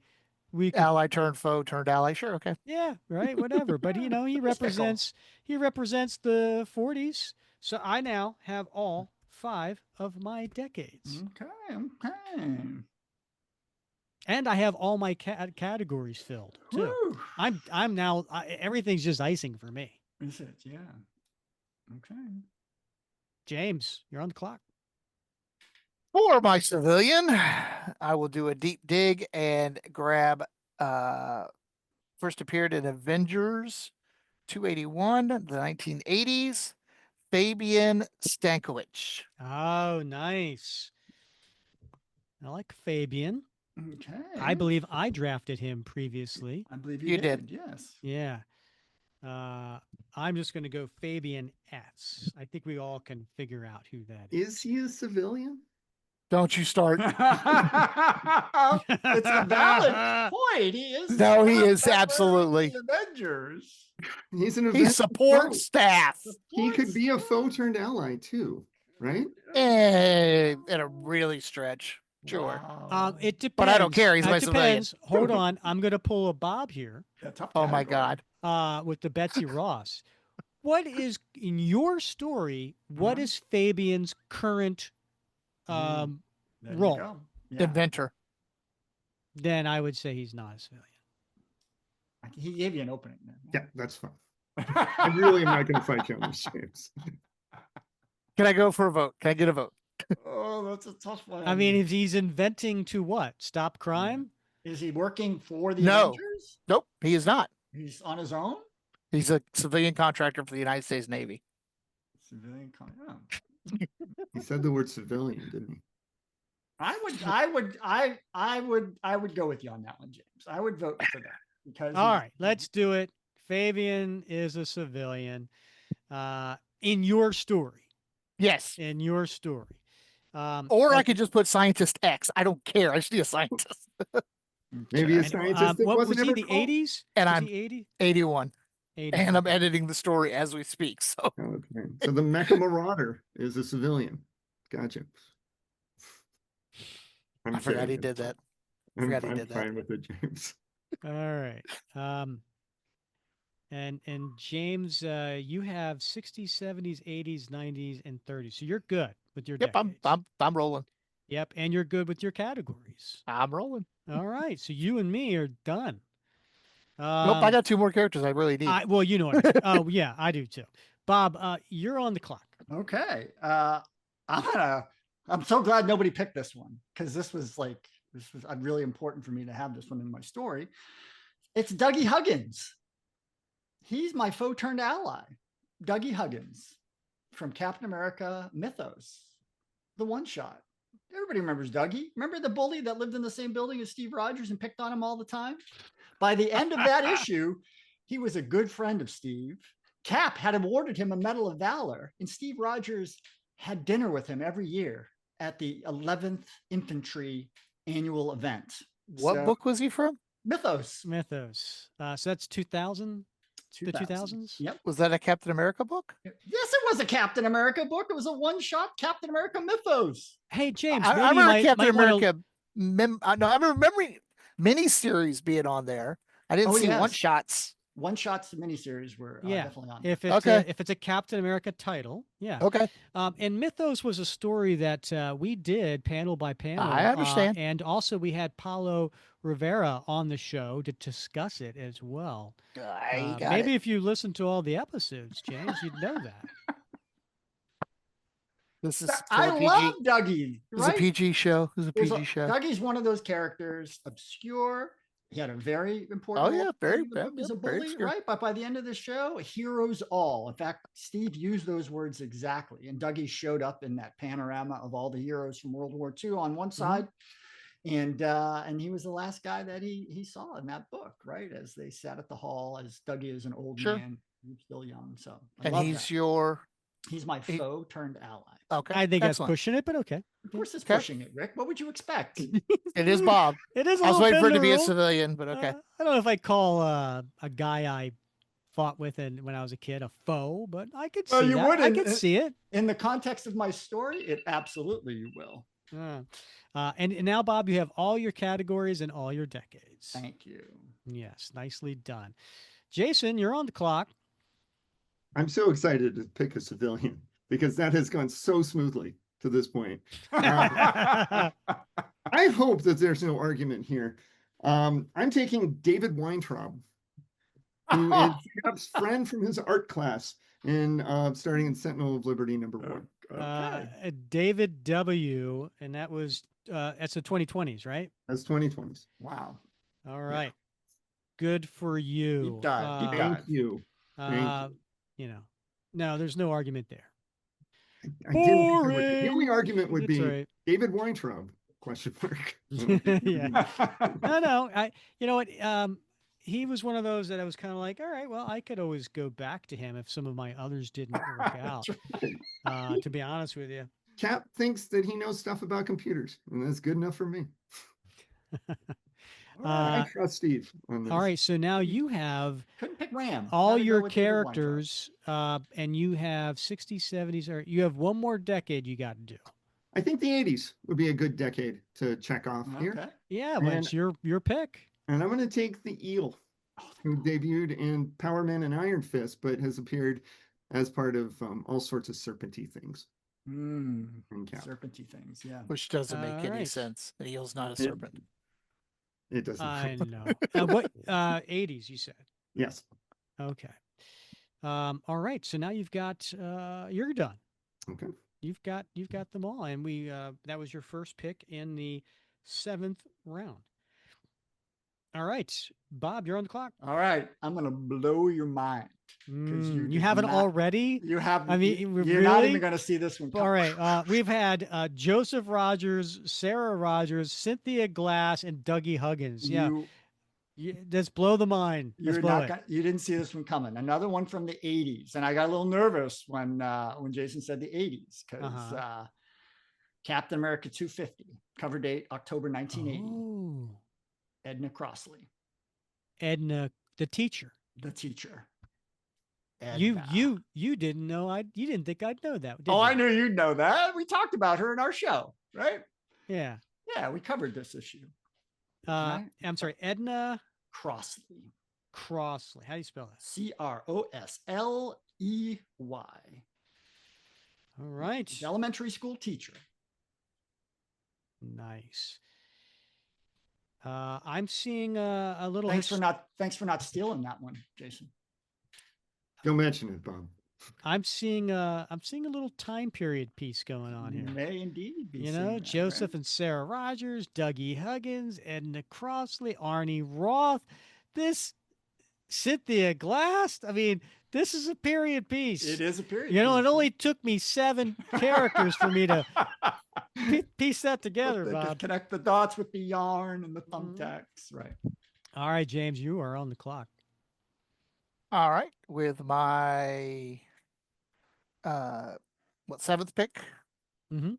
We could, ally turned foe turned ally. Sure, okay. Yeah, right, whatever. But you know, he represents the 40s. So I now have all 5 of my decades. Okay. And I have all my categories filled too. Woo. I'm now everything's just icing for me. Is it? Yeah. Okay. James, you're on the clock. For my civilian, I will do a deep dig and grab first appeared in Avengers 281, the 1980s, Fabian Stankiewicz. Oh, nice. I like Fabian. Okay. I believe I drafted him previously. I believe you did. Yes. Yeah. I'm just going to go Fabian S. I think we all can figure out who that is. Is he a civilian? Don't you start. It's a valid point. He is. No, he is absolutely. Avengers. He's an He supports staff. He could be a foe turned ally too, right? In a really stretch. Sure. Wow. It depends. But I don't care. He's my civilian. Hold on. I'm going to pull a Bob here. Oh, my God. With the Betsy Ross. What is, in your story, what is Fabian's current role? Yeah. Inventor. Then I would say he's not a civilian. He gave you an opening. Yeah, that's fine. I really am not going to fight you on this, James. Can I go for a vote? Can I get a vote? Oh, that's a tough one. I mean, if he's inventing to what? Stop crime? Is he working for the Avengers? Nope, he is not. He's on his own? He's a civilian contractor for the United States Navy. Civilian contractor. He said the word civilian, didn't he? I would go with you on that one, James. I would vote for that. Because all right, let's do it. Fabian is a civilian. In your story. Yes. In your story. Or I could just put scientist X. I don't care. I just need a scientist. Maybe a scientist. What was he? Ever The called? 80s? And was I'm he 80? 81. 80. And I'm editing the story as we speak. So Okay. So the Mecha Marauder is a civilian. Gotcha. I forgot he did that. I'm fine with it, James. All right. And James, you have 60s, 70s, 80s, 90s, and 30s. So you're good with your decades. I'm rolling. Yep, and you're good with your categories. I'm rolling. All right. So you and me are done. Nope, I got 2 more characters I really need. Well, you know what I mean. Oh, yeah, I do too. Bob, you're on the clock. Okay. I'm so glad nobody picked this one, because this was really important for me to have this one in my story. It's Dougie Huggins. He's my foe turned ally. Dougie Huggins from Captain America Mythos, the one shot. Everybody remembers Dougie. Remember the bully that lived in the same building as Steve Rogers and picked on him all the time? By the end of that issue, he was a good friend of Steve. Cap had awarded him a Medal of Valor, and Steve Rogers had dinner with him every year at the 11th Infantry annual event. What book was he from? Mythos. So that's 2000? The 2000s? Yep. Was that a Captain America book? Yes, it was a Captain America book. It was a one-shot Captain America Mythos. Hey, James, I remember Captain America. No, I remember miniseries being on there. I didn't see one-shots. One-shots, the miniseries were definitely on there. If it's a Captain America title, yeah. Okay. And Mythos was a story that we did panel by panel. I understand. And also we had Paulo Rivera on the show to discuss it as well. Maybe if you listen to all the episodes, James, you'd know that. This is I love Dougie. It's a PG show. It's a PG show. Dougie's one of those characters, obscure. He had a very important role as a bully, right? But by the end of the show, heroes all. In fact, Steve used those words exactly. And Dougie showed up in that panorama of all the heroes from World War II on one side. And he was the last guy that he saw in that book, right? As they sat at the hall, as Dougie is an old man, he's still young. So he's my foe turned ally. Okay. I think that's pushing it, but okay. Of course it's pushing it, Rick. What would you expect? It is Bob. It is. I was waiting for it to be a civilian, but okay. I don't know if I call a guy I fought with when I was a kid a foe, but I could see that. I could see it. In the context of my story, it absolutely you will. And now, Bob, you have all your categories and all your decades. Thank you. Yes, nicely done. Jason, you're on the clock. I'm so excited to pick a civilian because that has gone so smoothly to this point. I hope that there's no argument here. I'm taking David Weintraub, who is Cap's friend from his art class starting in Sentinel of Liberty #1. Okay. David W., and that was that's the 2020s, right? That's 2020s. Wow. All right. Yeah. Good for you. Deep dive. Thank you. No, there's no argument there. I didn't the only argument would be David Weintraub, question mark. Yeah. No. You know what? He was one of those that I was kind of like, all right, well, I could always go back to him if some of my others didn't work out. To be honest with you. Cap thinks that he knows stuff about computers, and that's good enough for me. I trust Steve on this. All right, so now you have couldn't pick Ram. All your characters, and you have 60s, 70s, or you have one more decade you got to do. I think the 80s would be a good decade to check off here. Yeah, but it's your pick. And I'm going to take the Eel, who debuted in Power Man and Iron Fist, but has appeared as part of all sorts of serpenty things. Serpenty things, yeah. Which doesn't make any sense. The eel's not a serpent. It doesn't. I know. What 80s you said? Yes. Okay. All right. So now you've got you're done. Okay. You've got them all, and that was your first pick in the 7th round. All right, Bob, you're on the clock. All right, I'm gonna blow your mind. You haven't already? You have. I mean, you're really? not even gonna see this one. All right, we've had Joseph Rogers, Sarah Rogers, Cynthia Glass, and Dougie Huggins. Just blow the mind. You didn't see this one coming. Another one from the 80s, and I got a little nervous when Jason said the 80s because Captain America 250, cover date October 1980. Oh. Edna Crossley. Edna, the teacher. The teacher. Edna. You didn't know you didn't think I'd know that. Oh, I knew you'd know that. We talked about her in our show, right? Yeah. Yeah, we covered this issue. Right? I'm sorry, Edna Crossley. Crossley. How do you spell that? Crossley. All right. She's elementary school teacher. Nice. I'm seeing a little. Thanks for not stealing that one, Jason. Don't mention it, Bob. I'm seeing a little time period piece going on here. May indeed be. You know, Joseph and Sarah Rogers, Dougie Huggins, Edna Crossley, Arnie Roth. This Cynthia Glass. I mean, this is a period piece. It is a period. You know, it only took me 7 characters for me to piece that together, Bob. Connect the dots with the yarn and the thumbtacks, right? All right, James, you are on the clock. All right, with my 7th pick? Mm-hmm.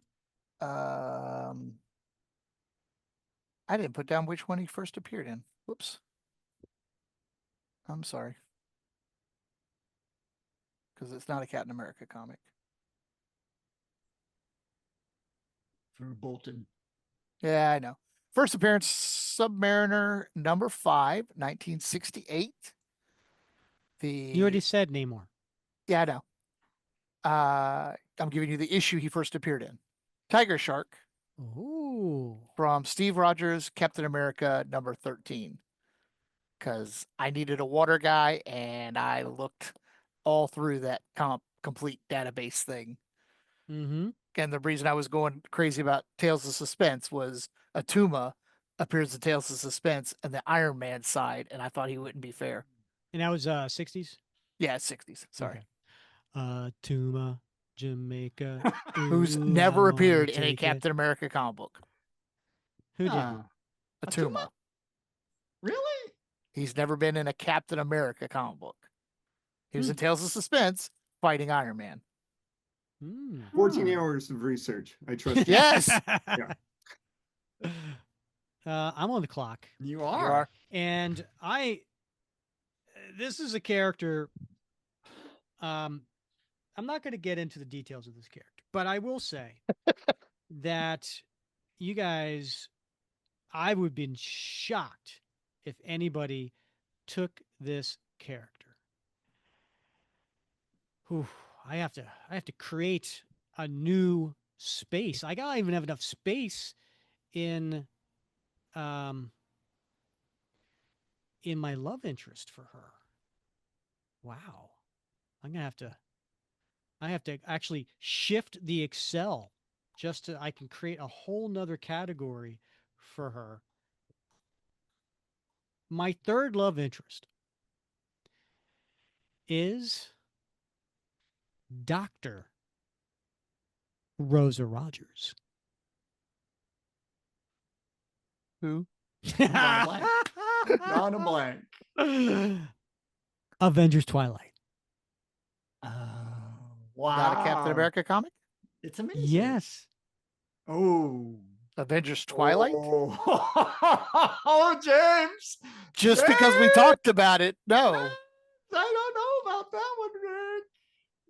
I didn't put down which one he first appeared in. Whoops. I'm sorry. Because it's not a Captain America comic. For Bolton. Yeah, I know. First appearance, Submariner number 5, 1968. You already said Namor. Yeah, I know. I'm giving you the issue he first appeared in. Tiger Shark. Ooh. From Steve Rogers, Captain America number 13. Because I needed a water guy, and I looked all through that complete database thing. Mm-hmm. And the reason I was going crazy about Tales of Suspense was Atuma appears in Tales of Suspense and the Iron Man side, and I thought he wouldn't be fair. And that was 60s? Yeah, 60s. Sorry. Okay. Atuma, Jamaica. Who's never appeared in a Captain America comic book. Who did? Atuma. Really? He's never been in a Captain America comic book. He was in Tales of Suspense fighting Iron Man. 14 hours of research. I trust you. Yes. Yeah. I'm on the clock. You are. And this is a character. I'm not going to get into the details of this character, but I will say that you guys, I would have been shocked if anybody took this character. Whew, I have to create a new space. I don't even have enough space in my love interest for her. Wow. I have to actually shift the Excel just so I can create a whole nother category for her. My third love interest is Dr. Rosa Rogers. Who? Drawn a blank. Avengers Twilight. Wow. Not a Captain America comic? It's amazing. Yes. Oh. Avengers Twilight? Oh, James. Just because we talked about it, no. I don't know about that one, Rick.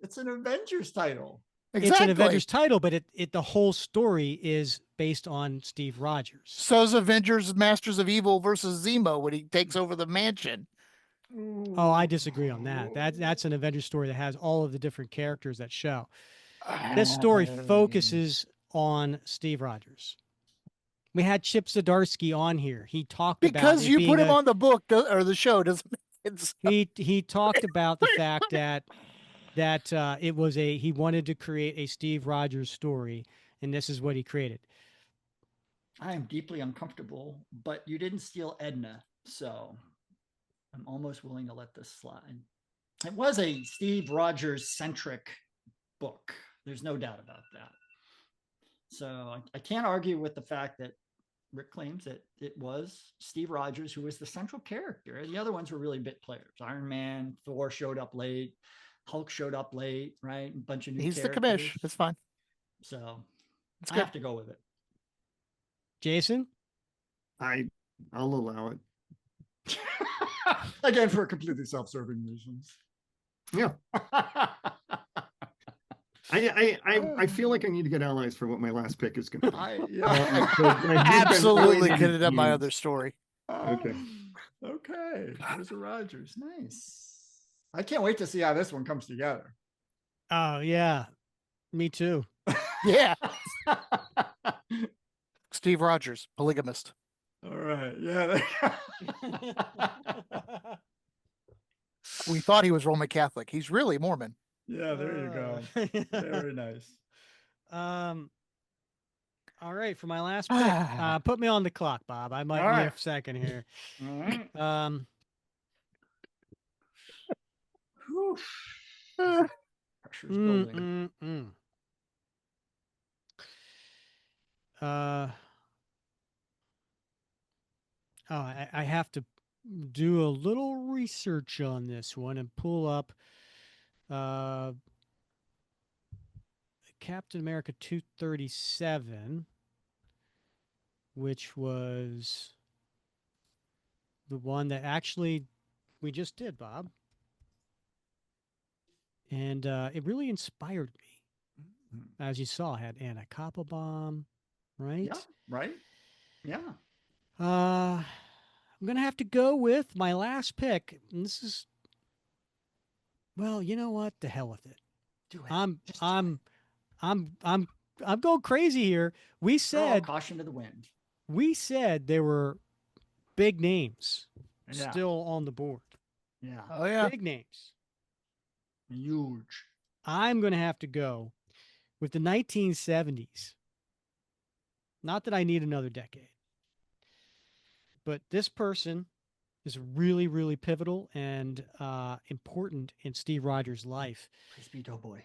It's an Avengers title. Exactly. It's an Avengers title, but the whole story is based on Steve Rogers. So's Avengers Masters of Evil versus Zemo when he takes over the mansion. Oh, I disagree on that. That's an Avengers story that has all of the different characters that show. This story focuses on Steve Rogers. We had Chip Zdarsky on here. He talked about because you put him on the book or the show doesn't make sense. He talked about the fact that it was he wanted to create a Steve Rogers story, and this is what he created. I am deeply uncomfortable, but you didn't steal Edna, so I'm almost willing to let this slide. It was a Steve Rogers centric book. There's no doubt about that. So I can't argue with the fact that Rick claims that it was Steve Rogers who was the central character. The other ones were really bit players. Iron Man, Thor showed up late. Hulk showed up late, right? A bunch of new He's characters. the commish. That's fine. So I have to go with it. Jason? I'll allow it. Again, for completely self-serving reasons. Yeah. I feel like I need to get allies for what my last pick is going to be. Absolutely could have done my other story. Okay. Okay. There's a Rogers. Nice. I can't wait to see how this one comes together. Oh, yeah. Me too. Yeah. Steve Rogers, polygamist. All right. Yeah. We thought he was Roman Catholic. He's really Mormon. Yeah, there you go. Very nice. All right, for my last pick, put me on the clock, Bob. I might need a second here. All right. Pressure's building. I have to do a little research on this one and pull up Captain America 237, which was the one that actually we just did, Bob. And it really inspired me. As you saw, I had Anna Koppelbaum, right? Yeah, right. Yeah. I'm going to have to go with my last pick. And this is, well, you know what? The hell with it. Do it. I'm going crazy here. We said caution to the wind. We said there were big names still on the board. Yeah. Oh yeah. Big names. Huge. I'm going to have to go with the 1970s. Not that I need another decade. But this person is really, really pivotal and important in Steve Rogers' life. Please be Doughboy.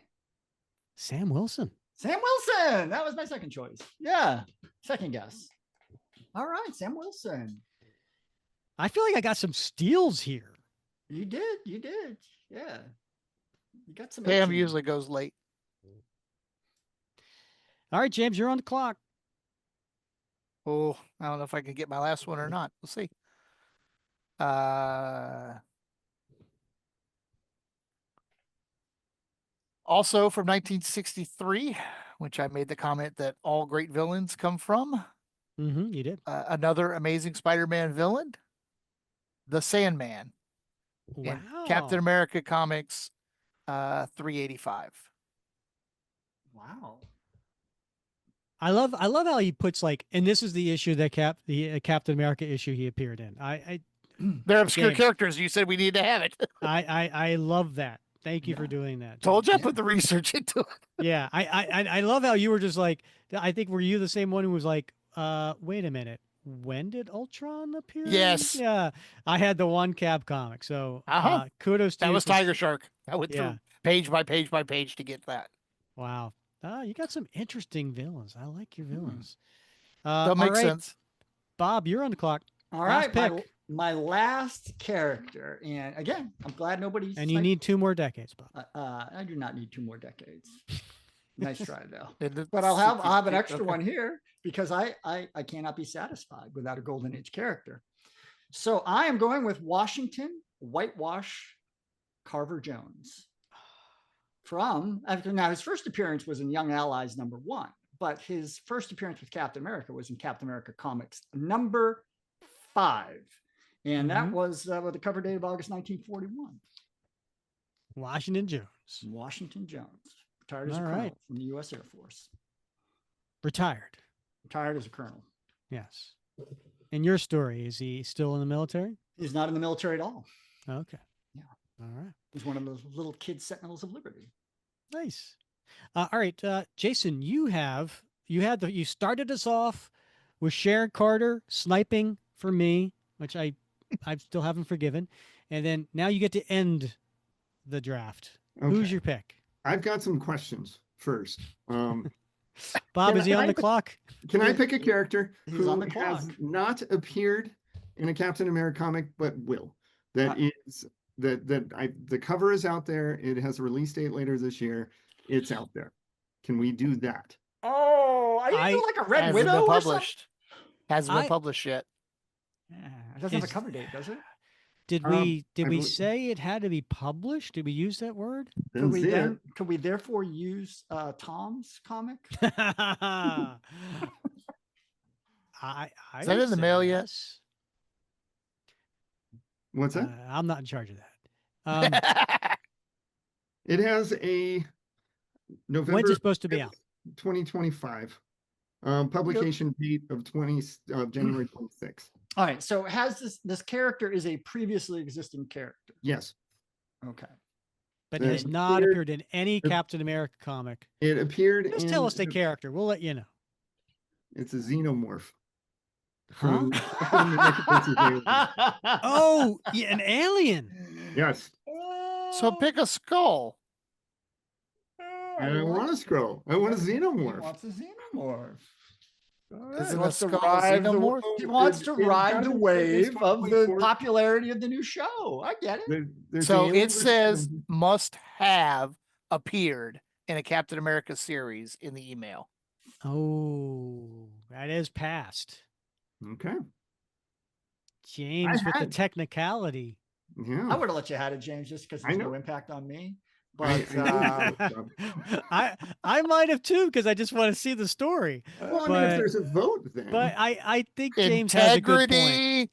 Sam Wilson. Sam Wilson. That was my second choice. Yeah. Second guess. All right. Sam Wilson. I feel like I got some steals here. You did. You did. Yeah. You got some. Sam usually goes late. All right, James, you're on the clock. Oh, I don't know if I can get my last one or not. We'll see. Also from 1963, which I made the comment that all great villains come from. Mm-hmm, you did. Another amazing Spider-Man villain, the Sandman. Wow. In Captain America Comics 385. Wow. I love how he puts and this is the issue that Captain America issue he appeared in. They're obscure characters. You said we need to have it. I love that. Thank you for doing that. Told you I put the research into it. Yeah. I love how you were just like, I think were you the same one who was like, wait a minute. When did Ultron appear? Yes. Yeah. I had the one Cap comic. So kudos to that you. That was Tiger Shark. I went through page by page by page to get that. Wow. You got some interesting villains. I like your villains. That makes sense. Bob, you're on the clock. All right. Pick. My last character. And again, I'm glad nobody's. And you need 2 more decades, Bob. I do not need 2 more decades. Nice try, though. But I'll have an extra one here because I cannot be satisfied without a Golden Age character. So I am going with Washington Whitewash Carver Jones. Now his first appearance was in Young Allies #1, but his first appearance with Captain America was in Captain America Comics #5. And that was with the cover date of August 1941. Washington Jones. Washington Jones. Retired as a colonel from the U.S. Air Force. Retired as a colonel. Yes. And your story, is he still in the military? He's not in the military at all. Okay. Yeah. All right. He's one of those little kid sentinels of liberty. Nice. All right, Jason, you started us off with Sharon Carter sniping for me, which I still haven't forgiven, and then now you get to end the draft. Okay. Who's your pick? I've got some questions first. Bob, is he on the clock? Can I pick a character who on the clock. has not appeared in a Captain America comic but will? The cover is out there. It has a release date later this year. It's out there. Can we do that? Oh, I do like a Red Widow or something? Hasn't been published yet. Yeah, it doesn't have a cover date, does it? Did we say it had to be published? Did we use that word? Could we therefore use Tom's comic? I Is that in the mail yet? What's that? I'm not in charge of that. It has a November. When's it supposed to be out? 2025. Publication date of January 26th. All right. So has this character is a previously existing character? Yes. Okay. But it has not appeared in any Captain America comic. It appeared Just tell us the character. We'll let you know. It's a xenomorph. Huh? Oh, yeah, an alien. Yes. So pick a skull. I don't want a scroll. I want a xenomorph. He wants a xenomorph. He wants to ride the wave of the popularity of the new show. I get it. So it says must have appeared in a Captain America series in the email. Oh, that is past. Okay. James with the technicality. Yeah. I would have let you have it, James, just because there's no impact on me. But I might have too, because I just want to see the story. Well, I mean, if there's a vote, then. But I think James has a good point.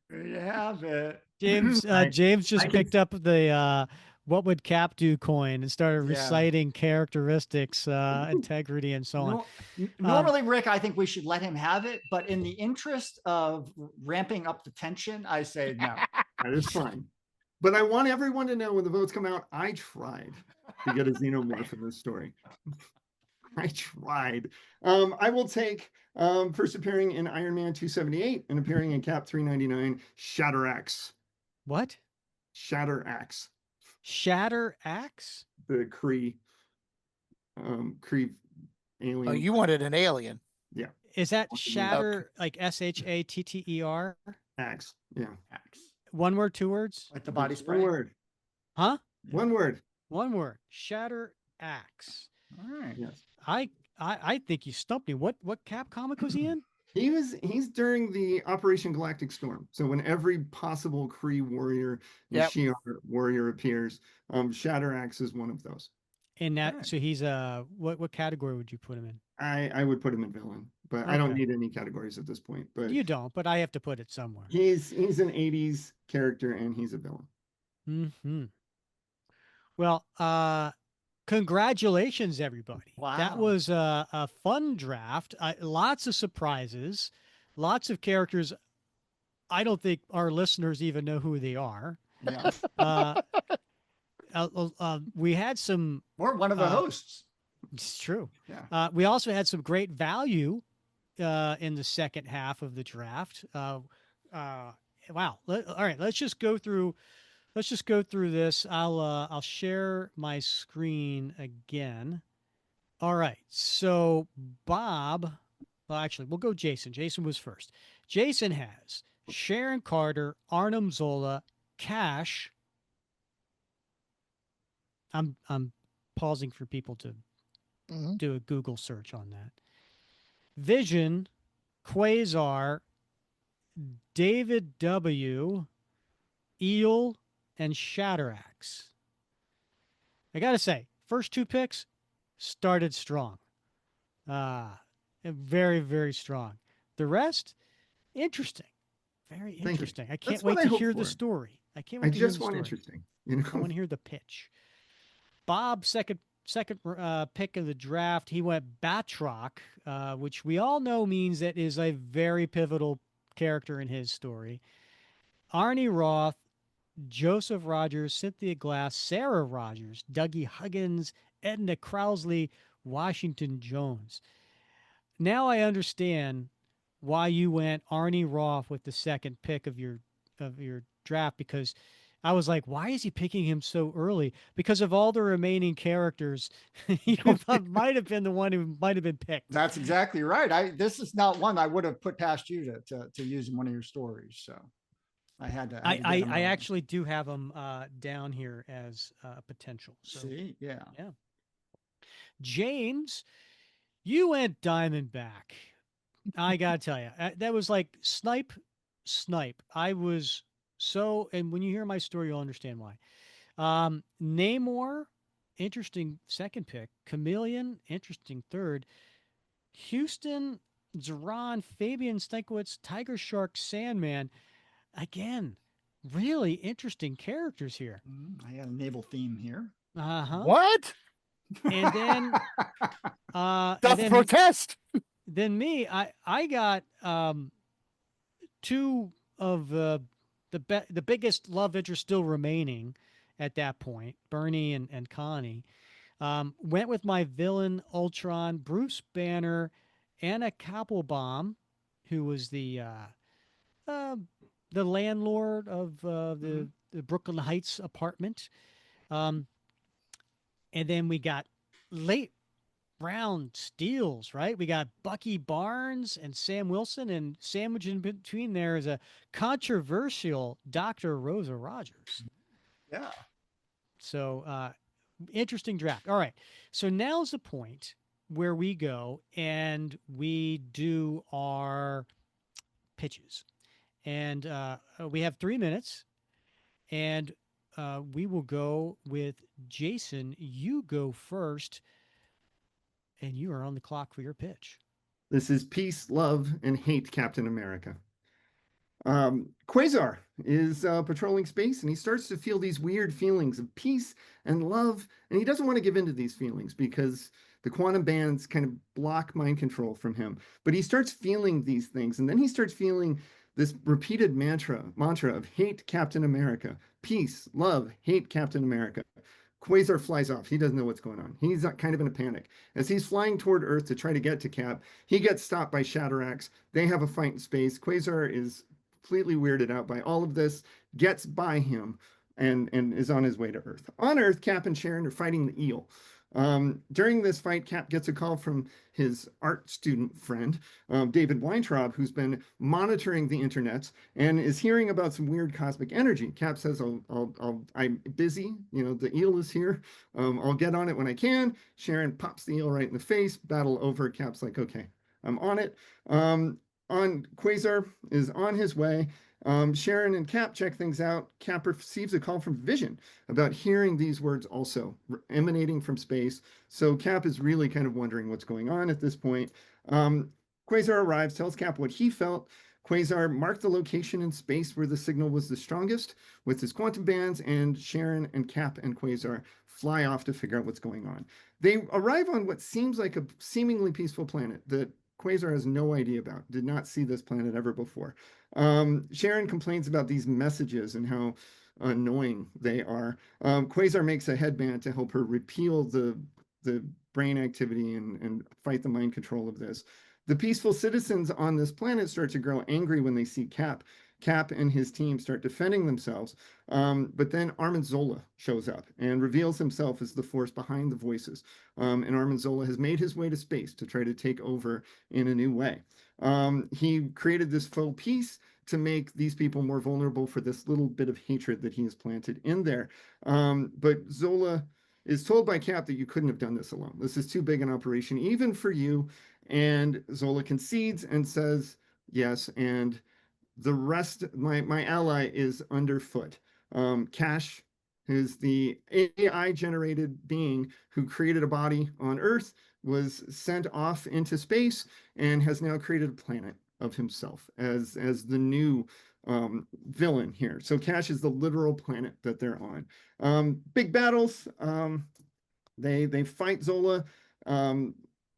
There you have it. James just picked up the what would Cap do coin and started reciting characteristics, integrity, and so on. Normally, Rick, I think we should let him have it, but in the interest of ramping up the tension, I say no. That is fine. But I want everyone to know when the votes come out, I tried to get a xenomorph in this story. I tried. I will take first appearing in Iron Man 278 and appearing in Cap 399, Shatteraxe. What? Shatteraxe. Shatteraxe? The Kree alien. Oh, you wanted an alien. Yeah. Is that shatter like SHATTER? Axe. Yeah. Axe. One word, two words? Like the body spray? One word. Huh? One word. One word. Shatteraxe. All right. Yes. I think you stumped me. What Cap comic was he in? He's during the Operation Galactic Storm. So when every possible Kree warrior and Shi'ar warrior appears, Shatteraxe is one of those. And that so he's what category would you put him in? I would put him in villain, but I don't need any categories at this point. But you don't, but I have to put it somewhere. He's an 80s character and he's a villain. Mm-hmm. Well, congratulations, everybody. Wow. That was a fun draft. Lots of surprises, lots of characters. I don't think our listeners even know who they are. Yeah. We had some... Or one of the hosts. It's true. Yeah. We also had some great value in the second half of the draft. Wow. All right, let's just go through this. I'll share my screen again. All right. So Bob, well, actually, we'll go Jason. Jason was first. Jason has Sharon Carter, Arnim Zola, Cash. I'm pausing for people to do a Google search on that. Vision, Quasar, David W., Eel, and Shatteraxe. I gotta say, first two picks started strong. Very, very strong. The rest, interesting. Very interesting. I can't wait to hear the story. I can't wait to hear the story. Interesting. You know? I want to hear the pitch. Bob, second pick of the draft, he went Batroc, which we all know means that is a very pivotal character in his story. Arnie Roth, Joseph Rogers, Cynthia Glass, Sarah Rogers, Dougie Huggins, Edna Krausley, Washington Jones. Now I understand why you went Arnie Roth with the second pick of your draft, because I was like, why is he picking him so early? Because of all the remaining characters, he might have been the one who might have been picked. That's exactly right. This is not one I would have put past you to use in one of your stories. So I had to. I actually do have him down here as potential. So, see, yeah. James, you went Diamondback. I gotta tell you, that was like snipe. I was and when you hear my story, you'll understand why. Namor, interesting second pick. Chameleon, interesting third. Houston, Zeron, Fabian Stankiewicz, Tiger Shark, Sandman. Again, really interesting characters here. I got a naval theme here. What? And then protest. Then me, I got two of the biggest love interest still remaining at that point, Bernie and Connie. Went with my villain Ultron, Bruce Banner, Anna Kappelbaum, who was the landlord of the Brooklyn Heights apartment. And then we got late round steals, right? We got Bucky Barnes and Sam Wilson, and sandwiched in between there is a controversial Dr. Rosa Rogers. Yeah. So interesting draft. All right. So now's the point where we go and we do our pitches. And we have 3 minutes, and we will go with Jason. You go first, and you are on the clock for your pitch. This is Peace, Love, and Hate Captain America. Quasar is patrolling space, and he starts to feel these weird feelings of peace and love, and he doesn't want to give in to these feelings because the quantum bands kind of block mind control from him. But he starts feeling these things, and then he starts feeling this repeated mantra of hate Captain America, peace, love, hate Captain America. Quasar flies off. He doesn't know what's going on. He's kind of in a panic. As he's flying toward Earth to try to get to Cap, he gets stopped by Shatterax. They have a fight in space. Quasar is completely weirded out by all of this, gets by him, and is on his way to Earth. On Earth, Cap and Sharon are fighting the eel. During this fight, Cap gets a call from his art student friend, David Weintraub, who's been monitoring the internets and is hearing about some weird cosmic energy. Cap says, I'm busy. The eel is here. I'll get on it when I can. Sharon pops the eel right in the face. Battle over. Cap's like, okay, I'm on it. Quasar is on his way. Sharon and Cap check things out. Cap receives a call from Vision about hearing these words also emanating from space. So Cap is really kind of wondering what's going on at this point. Quasar arrives, tells Cap what he felt. Quasar marked the location in space where the signal was the strongest with his quantum bands, and Sharon and Cap and Quasar fly off to figure out what's going on. They arrive on what seems like a seemingly peaceful planet that Quasar has no idea about, did not see this planet ever before. Sharon complains about these messages and how annoying they are. Quasar makes a headband to help her repeal the brain activity and fight the mind control of this. The peaceful citizens on this planet start to grow angry when they see Cap. Cap and his team start defending themselves. But then Armin Zola shows up and reveals himself as the force behind the voices. And Armin Zola has made his way to space to try to take over in a new way. He created this faux peace to make these people more vulnerable for this little bit of hatred that he has planted in there. But Zola is told by Cap that you couldn't have done this alone. This is too big an operation, even for you. And Zola concedes and says, yes, and the rest, my ally is underfoot. Cash is the AI generated being who created a body on Earth, was sent off into space, and has now created a planet of himself as the new villain here. So Cash is the literal planet that they're on. Big battles. They fight Zola.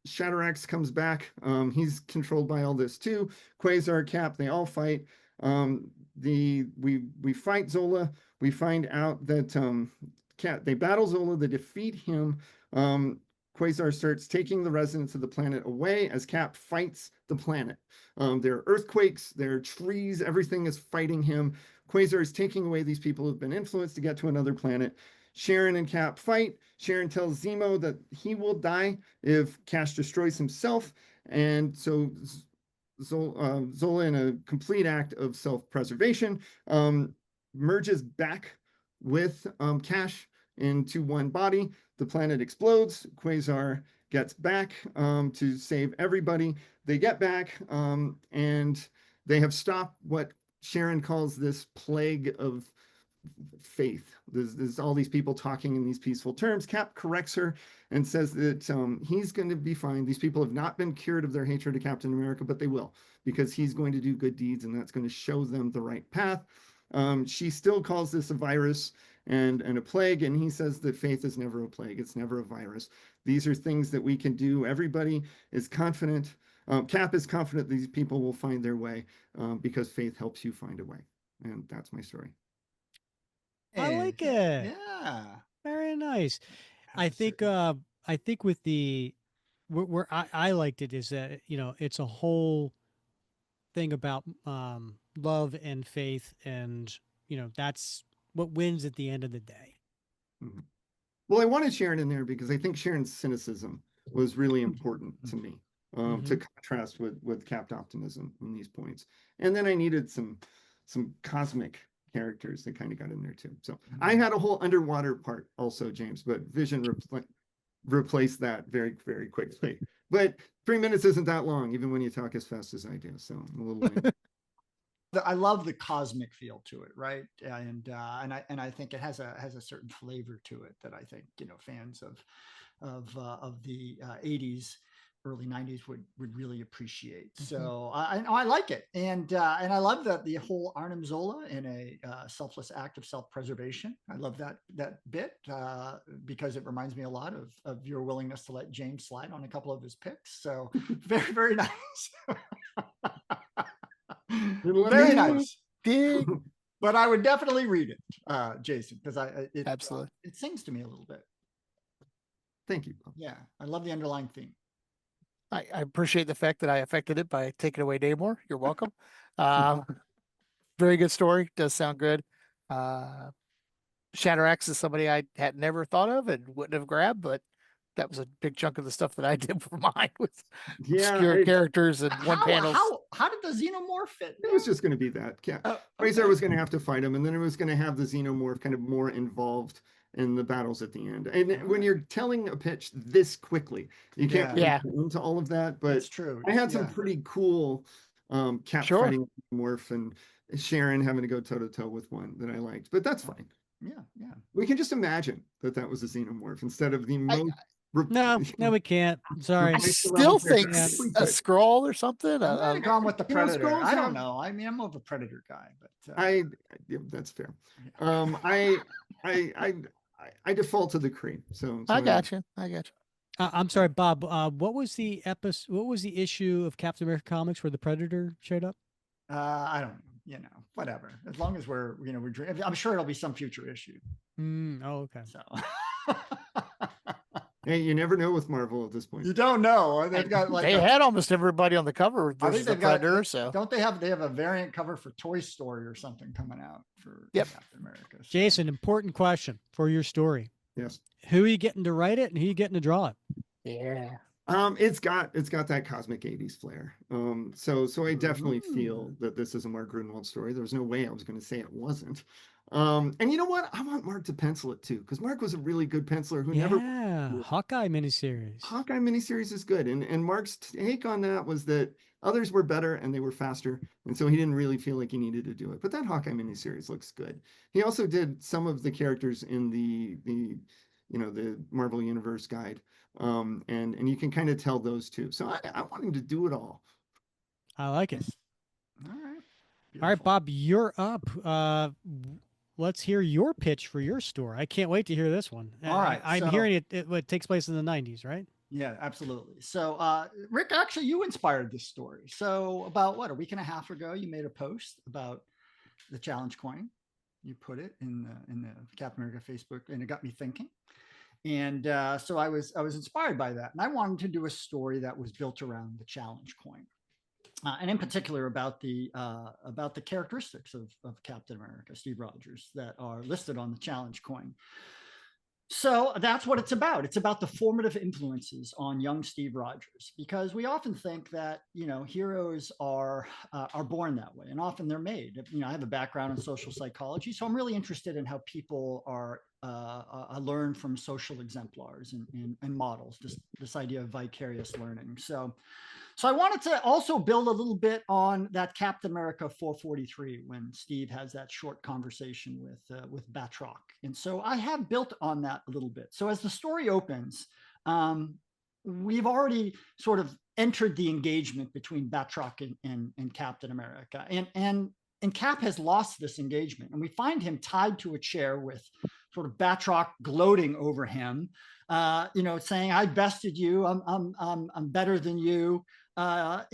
Shatterax comes back. He's controlled by all this too. Quasar, Cap, they all fight. We fight Zola. We find out that they battle Zola. They defeat him. Quasar starts taking the residents of the planet away as Cap fights the planet. There are earthquakes, there are trees, everything is fighting him. Quasar is taking away these people who've been influenced to get to another planet. Sharon and Cap fight. Sharon tells Zemo that he will die if Cash destroys himself. And so Zola, in a complete act of self-preservation, merges back with Cash into one body. The planet explodes. Quasar gets back to save everybody. They get back and they have stopped what Sharon calls this plague of faith. There's all these people talking in these peaceful terms. Cap corrects her and says that he's going to be fine. These people have not been cured of their hatred of Captain America, but they will, because he's going to do good deeds, and that's going to show them the right path. She still calls this a virus and a plague, and he says that faith is never a plague. It's never a virus. These are things that we can do. Everybody is confident. Cap is confident these people will find their way because faith helps you find a way. And that's my story. I like it. Yeah. Very nice. I think with the where I liked it is that, you know, it's a whole thing about love and faith, and, you know, that's what wins at the end of the day. Mm-hmm. Well, I wanted Sharon in there because I think Sharon's cynicism was really important to me, to contrast with Cap's optimism in these points. And then I needed some cosmic characters that kind of got in there too. So I had a whole underwater part also, James, but Vision replaced that very, very quickly. But 3 minutes isn't that long, even when you talk as fast as I do. So I'm a little lame. I love the cosmic feel to it, right? And I think it has a certain flavor to it that I think, you know, fans of the 80s, early 90s would really appreciate. So I like it, and I love that the whole Arnim Zola in a selfless act of self-preservation. I love that bit because it reminds me a lot of your willingness to let James slide on a couple of his picks. So very, very nice. Very nice. But I would definitely read it, Jason, because absolutely it sings to me a little bit. Thank you. Yeah, I love the underlying theme. I appreciate the fact that I affected it by taking away Namor. You're welcome. Very good story. Does sound good. Shatterax is somebody I had never thought of and wouldn't have grabbed, but that was a big chunk of the stuff that I did for mine with obscure characters and one panels. How did the xenomorph fit? It was just going to be that. Razor was going to have to fight him, and then it was going to have the xenomorph kind of more involved in the battles at the end. And when you're telling a pitch this quickly, you can't get into all of that. But it's true. I had some pretty cool Cap fighting morph and Sharon having to go toe to toe with one that I liked. But that's fine. Yeah. We can just imagine that was a xenomorph instead of the most. No, we can't. Sorry. I still think a scroll or something. I might have gone with the Predator. I don't know. I mean, I'm more of a Predator guy, but that's fair. I default to the Kree. So I got you. I'm sorry, Bob. What was the episode? What was the issue of Captain America comics where the Predator showed up? I don't know. You know, whatever. As long as we're I'm sure it'll be some future issue. Oh, okay. So. Hey, you never know with Marvel at this point. You don't know. They've got they had almost everybody on the cover. I think they've got Predator, so don't they have a variant cover for Toy Story or something coming out for Captain America? So. Jason, important question for your story. Yes. Who are you getting to write it and who are you getting to draw it? Yeah. It's got that cosmic 80s flair. So I definitely feel that this is a Mark Gruenwald story. There was no way I was going to say it wasn't. And you know what? I want Mark to pencil it too, because Mark was a really good penciler who never. Hawkeye miniseries. Hawkeye miniseries is good, and Mark's take on that was that others were better and they were faster, and so he didn't really feel like he needed to do it. But that Hawkeye miniseries looks good. He also did some of the characters in the Marvel Universe guide, and you can kind of tell those too. So I want him to do it all. I like it. All right. Beautiful. All right, Bob, you're up. Let's hear your pitch for your story. I can't wait to hear this one. All right. I'm hearing it takes place in the 90s, right? Yeah, absolutely. So, Rick, actually, you inspired this story. So about a week and a half ago, you made a post about the challenge coin. You put it in the Captain America Facebook, and it got me thinking. And so I was inspired by that. And I wanted to do a story that was built around the challenge coin. And in particular about the characteristics of Captain America, Steve Rogers, that are listed on the challenge coin. So that's what it's about. It's about the formative influences on young Steve Rogers, because we often think that, heroes are born that way, and often they're made. I have a background in social psychology, so I'm really interested in how people are I learn from social exemplars and models, just this idea of vicarious learning. So I wanted to also build a little bit on that Captain America 443 when Steve has that short conversation with Batroc. And so I have built on that a little bit. So as the story opens, we've already sort of entered the engagement between Batroc and Captain America. And Cap has lost this engagement. And we find him tied to a chair with sort of Batroc gloating over him, saying, "I bested you. I'm better than you." And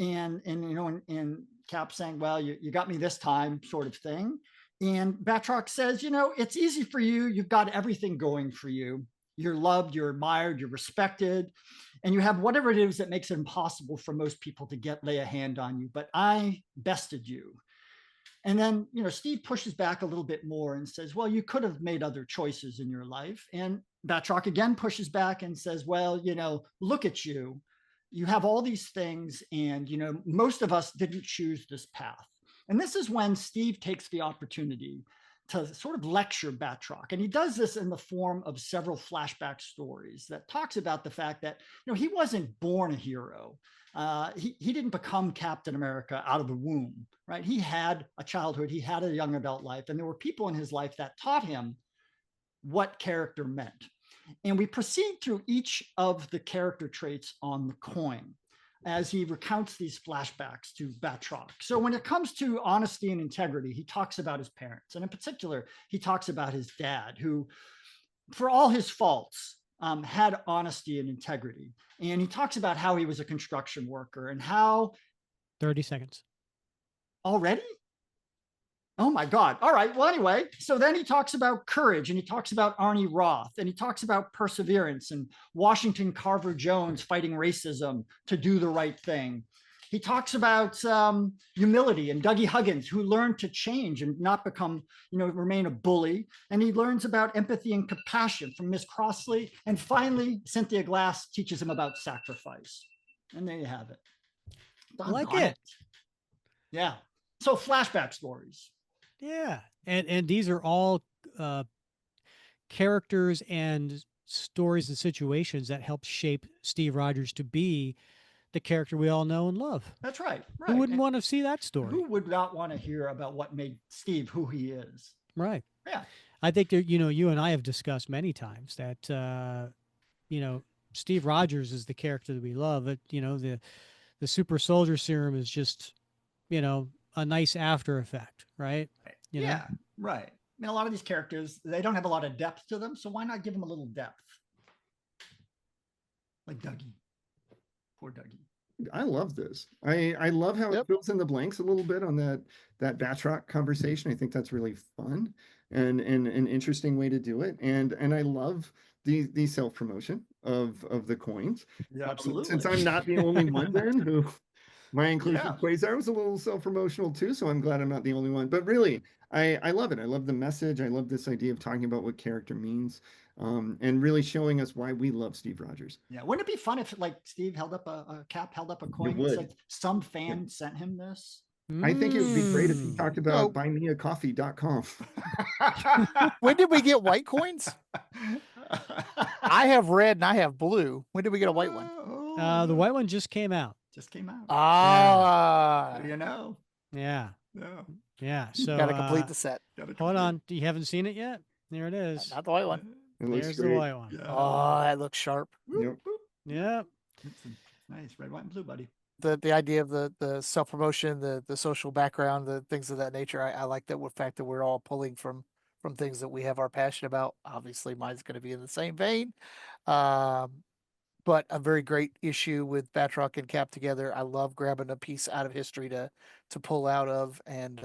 Cap saying, "Well, you got me this time," sort of thing. And Batroc says, "It's easy for you. You've got everything going for you. You're loved, you're admired, you're respected, and you have whatever it is that makes it impossible for most people to lay a hand on you. But I bested you." And then, Steve pushes back a little bit more and says, "Well, you could have made other choices in your life." And Batroc again pushes back and says, "Well, look at you. You have all these things, and, most of us didn't choose this path." And this is when Steve takes the opportunity to sort of lecture Batroc. And he does this in the form of several flashback stories that talks about the fact that, he wasn't born a hero. He didn't become Captain America out of the womb, right? He had a childhood, he had a young adult life, and there were people in his life that taught him what character meant. And we proceed through each of the character traits on the coin as he recounts these flashbacks to Batroc. So when it comes to honesty and integrity, he talks about his parents. And in particular, he talks about his dad, who, for all his faults, had honesty and integrity. And he talks about how he was a construction worker and how... 30 seconds. Already? Oh my God. All right. Well, anyway, so then he talks about courage, and he talks about Arnie Roth, and he talks about perseverance and Washington Carver Jones fighting racism to do the right thing. He talks about humility and Dougie Huggins, who learned to change and not become, remain a bully. And he learns about empathy and compassion from Miss Crossley. And finally, Cynthia Glass teaches him about sacrifice. And there you have it. I like it. Yeah. So flashback stories. Yeah. And these are all characters and stories and situations that help shape Steve Rogers to be the character we all know and love. That's right. Who wouldn't want to see that story? Who would not want to hear about what made Steve who he is? Right. Yeah. I think that, you and I have discussed many times that, Steve Rogers is the character that we love. The super soldier serum is just, a nice after effect, right? Yeah, right. I mean, a lot of these characters, they don't have a lot of depth to them, so why not give them a little depth? Like Dougie. Poor Dougie. I love this. I love how it fills in the blanks a little bit on that Batroc conversation. I think that's really fun and an interesting way to do it. And I love the self-promotion of the coins. Yeah, absolutely. Since I'm not the only one then who my inclusion of Quasar was a little self-promotional too, so I'm glad I'm not the only one. But really, I love it. I love the message. I love this idea of talking about what character means, and really showing us why we love Steve Rogers. Yeah, wouldn't it be fun if, like, Steve held up Cap held up a coin and said some fan sent him this? I think it would be great if he talked about buymeacoffee.com. When did we get white coins? I have red and I have blue. When did we get a white one? The white one just came out. Ah, you know. Yeah. No. Yeah. So gotta complete the set. Hold on. You haven't seen it yet? There it is. Not the white one. There's the white one. Yeah. Oh, that looks sharp. Yep. Yep. Nice red, white, and blue, buddy. The idea of the self promotion, the social background, the things of that nature. I like that fact that we're all pulling from things that we have our passion about. Obviously, mine's going to be in the same vein. But a very great issue with Batroc and Cap together. I love grabbing a piece out of history to pull out of and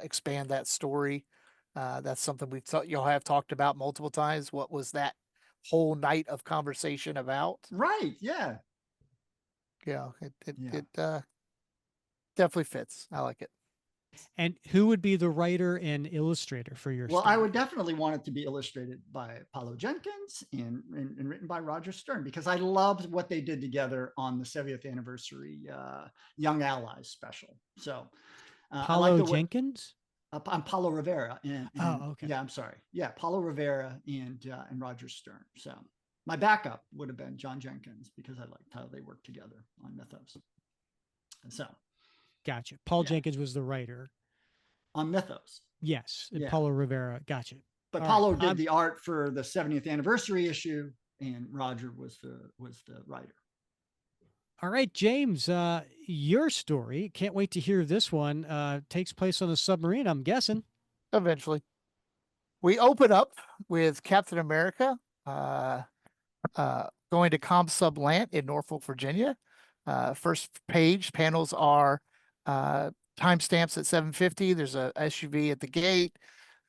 expand that story. That's something y'all have talked about multiple times. What was that whole night of conversation about? Right. Yeah. Yeah. It definitely fits. I like it. And who would be the writer and illustrator for your story? I would definitely want it to be illustrated by Paulo Jenkins and written by Roger Stern, because I loved what they did together on the 70th anniversary Young Allies special. So Paulo Jenkins? I'm Paulo Rivera. Okay. Yeah, I'm sorry. Yeah, Paulo Rivera and Roger Stern. So my backup would have been John Jenkins because I liked how they worked together on Mythos. And so, gotcha. Paul Jenkins was the writer on Mythos. Yes, Paulo Rivera. Gotcha. But Paulo did the art for the 70th anniversary issue, and Roger was the writer. All right, James, your story. Can't wait to hear this one. Takes place on a submarine, I'm guessing. Eventually. We open up with Captain America going to ComSub Lant in Norfolk, Virginia. First page panels are timestamps at 7:50. There's a SUV at the gate.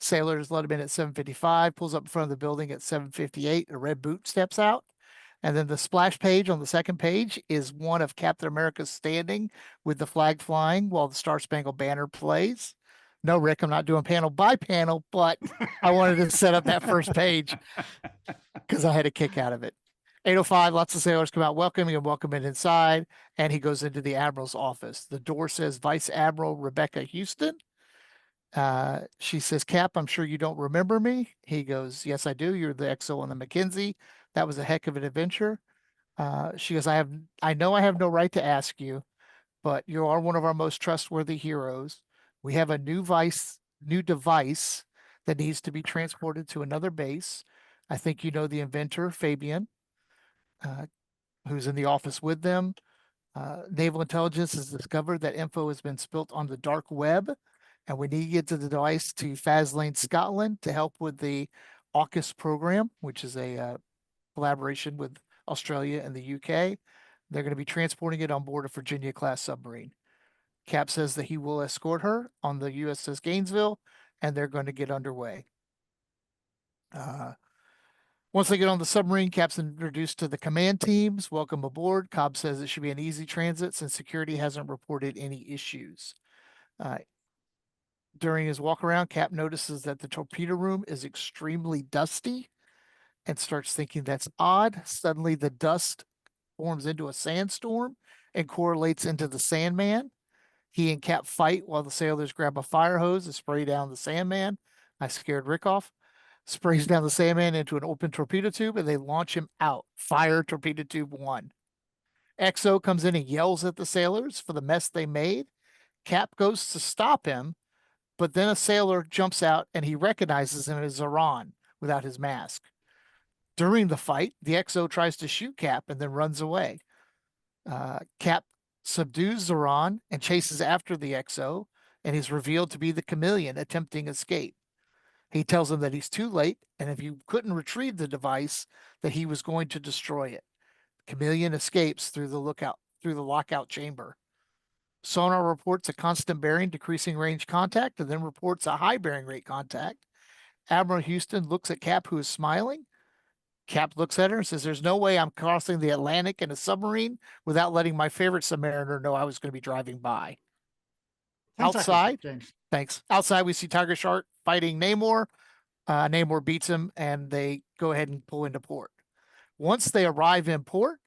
Sailors let him in at 7:55, pulls up in front of the building at 7:58. A red boot steps out. And then the splash page on the second page is one of Captain America standing with the flag flying while the Star Spangled Banner plays. No, Rick, I'm not doing panel by panel, but I wanted to set up that first page because I had a kick out of it. 8:05, lots of sailors come out welcoming him, welcome him inside, and he goes into the Admiral's office. The door says Vice Admiral Rebecca Houston. She says, Cap, I'm sure you don't remember me. He goes, yes, I do. You're the XO on the Mackenzie. That was a heck of an adventure. She goes, I know I have no right to ask you, but you are one of our most trustworthy heroes. We have a new device that needs to be transported to another base. I think you know the inventor, Fabian, who's in the office with them. Naval intelligence has discovered that info has been spilt on the dark web, and we need to get to the device to Faslane, Scotland, to help with the AUKUS program, which is a collaboration with Australia and the UK. They're going to be transporting it on board a Virginia-class submarine. Cap says that he will escort her on the USS Gainesville, and they're going to get underway. Once they get on the submarine, Cap's introduced to the command teams. Welcome aboard. Cobb says it should be an easy transit since security hasn't reported any issues. During his walk around, Cap notices that the torpedo room is extremely dusty and starts thinking that's odd. Suddenly, the dust forms into a sandstorm and correlates into the Sandman. He and Cap fight while the sailors grab a fire hose and spray down the Sandman. I scared Rick off. Sprays down the Sandman into an open torpedo tube, and they launch him out. Fire torpedo tube 1. XO comes in and yells at the sailors for the mess they made. Cap goes to stop him, but then a sailor jumps out and he recognizes him as Zoran without his mask. During the fight, the XO tries to shoot Cap and then runs away. Cap subdues Zoran and chases after the XO, and is revealed to be the Chameleon attempting escape. He tells him that he's too late, and if he couldn't retrieve the device, that he was going to destroy it. Chameleon escapes through the lockout chamber. Sonar reports a constant bearing, decreasing range contact, and then reports a high bearing rate contact. Admiral Houston looks at Cap, who is smiling. Cap looks at her and says, there's no way I'm crossing the Atlantic in a submarine without letting my favorite submariner know I was going to be driving by. Outside, thanks. Outside, we see Tiger Shark fighting Namor. Namor beats him, and they go ahead and pull into port. Once they arrive in port,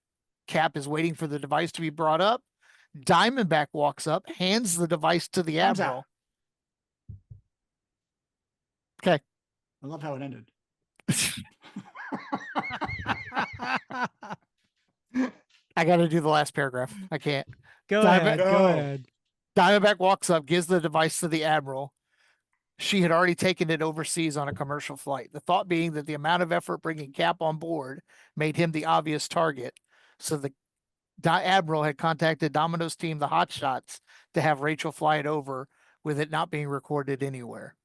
Cap is waiting for the device to be brought up. Diamondback walks up, hands the device to the Admiral. Okay. I love how it ended. I got to do the last paragraph. I can't. Go ahead. Diamondback walks up, gives the device to the Admiral. She had already taken it overseas on a commercial flight. The thought being that the amount of effort bringing Cap on board made him the obvious target. So the Admiral had contacted Domino's team, the Hotshots, to have Rachel fly it over with it not being recorded anywhere.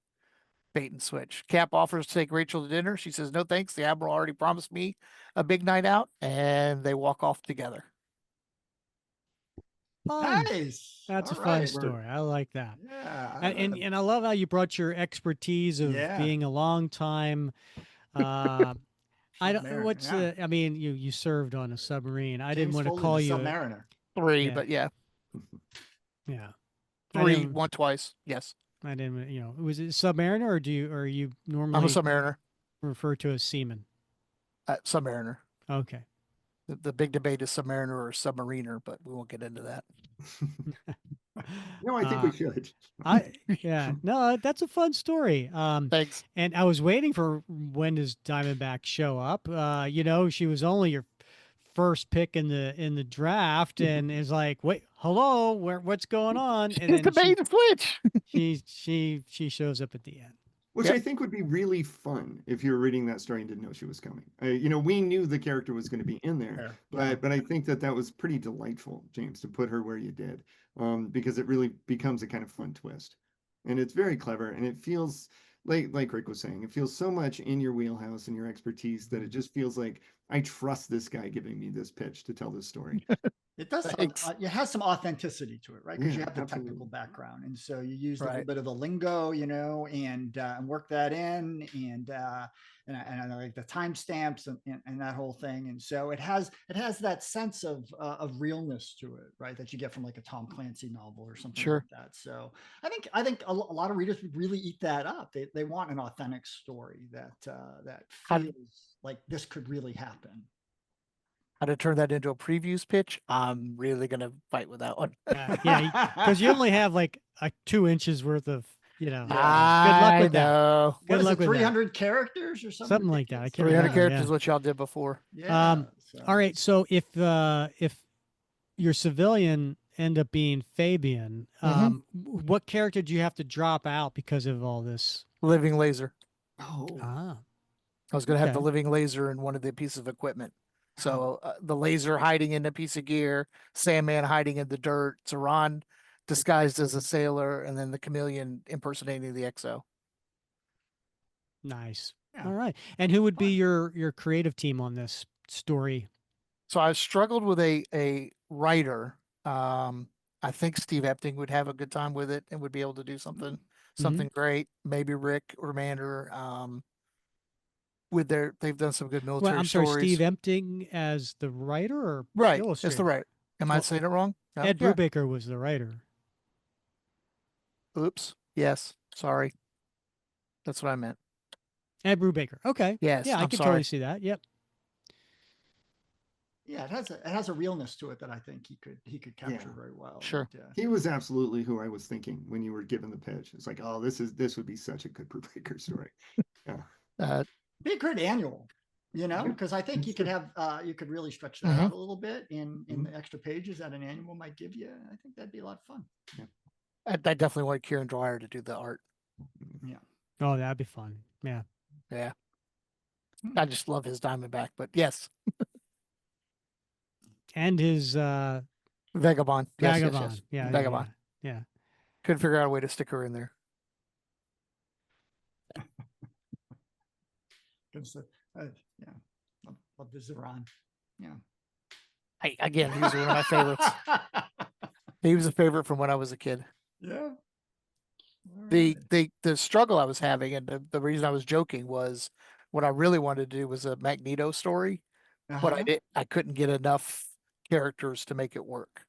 Bait and switch. Cap offers to take Rachel to dinner. She says, no thanks. The Admiral already promised me a big night out, and they walk off together. Fun. Nice. That's a fun story. I like that. Yeah. And I love how you brought your expertise of being a long time. I mean, you served on a submarine. I didn't want to call you submariner. 3, but yeah. 3, 1 twice. Yes. I didn't. Was it submariner, or are you normally? I'm a submariner. Referred to as seaman. Submariner. Okay. The big debate is submariner or submariner, but we won't get into that. No, I think we should. No, that's a fun story. Thanks. And I was waiting for when does Diamondback show up. She was only your first pick in the draft, and is like, wait, hello, what's going on? And She's then the bait and switch. she shows up at the end. Which I think would be really fun if you were reading that story and didn't know she was coming. We knew the character was going to be in there, but I think that was pretty delightful, James, to put her where you did, because it really becomes a kind of fun twist, and it's very clever, and it feels like Rick was saying, it feels so much in your wheelhouse and your expertise that it just feels like I trust this guy giving me this pitch to tell this story. It does. It has some authenticity to it, right? Because you have the technical background, and so you use a little bit of the lingo, and work that in, and I like the timestamps and that whole thing. And so it has that sense of realness to it, right? That you get from like a Tom Clancy novel or something like that. So I think a lot of readers would really eat that up. They want an authentic story that feels like this could really happen. How to turn that into a previews pitch? I'm really gonna fight with that one. Yeah, because you only have like 2 inches worth of, Good luck with that. Good luck with 300 characters or something. Something like that. I can't 300 characters is what y'all did before. Yeah. All right. So if your civilian end up being Fabian, what character do you have to drop out because of all this? Living laser. Oh. I was going to have the living laser in one of the pieces of equipment. So the laser hiding in a piece of gear, Sandman hiding in the dirt, Zoran disguised as a sailor, and then the chameleon impersonating the XO. Nice. Yeah. All right. And who would be your creative team on this story? So I struggled with a writer. I think Steve Epting would have a good time with it and would be able to do something great. Maybe Rick or Mander. They've done some good military I'm sorry, stories. Steve Epting as the writer or illustrator? It's the writer. Am I saying it wrong? No? Ed Brubaker was the writer. Oops. Yes. Sorry. That's what I meant. Ed Brubaker. Okay. Yes. Yeah, I can totally see that. Yep. Yeah, it has a realness to it that I think he could capture very well. Sure. He was absolutely who I was thinking when you were given the pitch. It's like, oh, this would be such a good Brubaker story. Yeah. Be a great annual, because I think you could have you could really stretch that out a little bit in the extra pages that an annual might give you. I think that'd be a lot of fun. Yeah. I definitely want Kieran Dwyer to do the art. Yeah. Oh, that'd be fun. Yeah. Yeah. I just love his Diamondback, but yes. And his Vagabond. Vagabond. Yes. Yeah. Vagabond. Yeah. Couldn't figure out a way to stick her in there. Love the Zoran. Yeah. Again, he was one of my favorites. He was a favorite from when I was a kid. Yeah. The struggle I was having, and the reason I was joking, was what I really wanted to do was a Magneto story, but I couldn't get enough characters to make it work.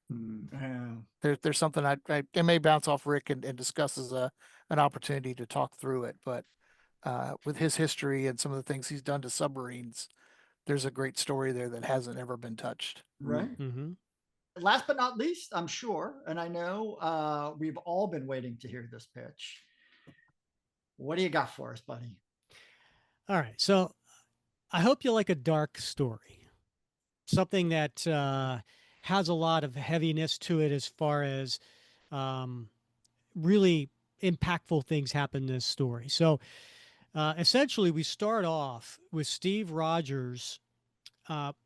There's something I may bounce off Rick and discuss as an opportunity to talk through it, but with his history and some of the things he's done to submarines, there's a great story there that hasn't ever been touched. Right. Mm-hmm. Last but not least, I'm sure, and I know we've all been waiting to hear this pitch. What do you got for us, buddy? All right. So I hope you like a dark story, something that has a lot of heaviness to it as far as really impactful things happen in this story. So essentially, we start off with Steve Rogers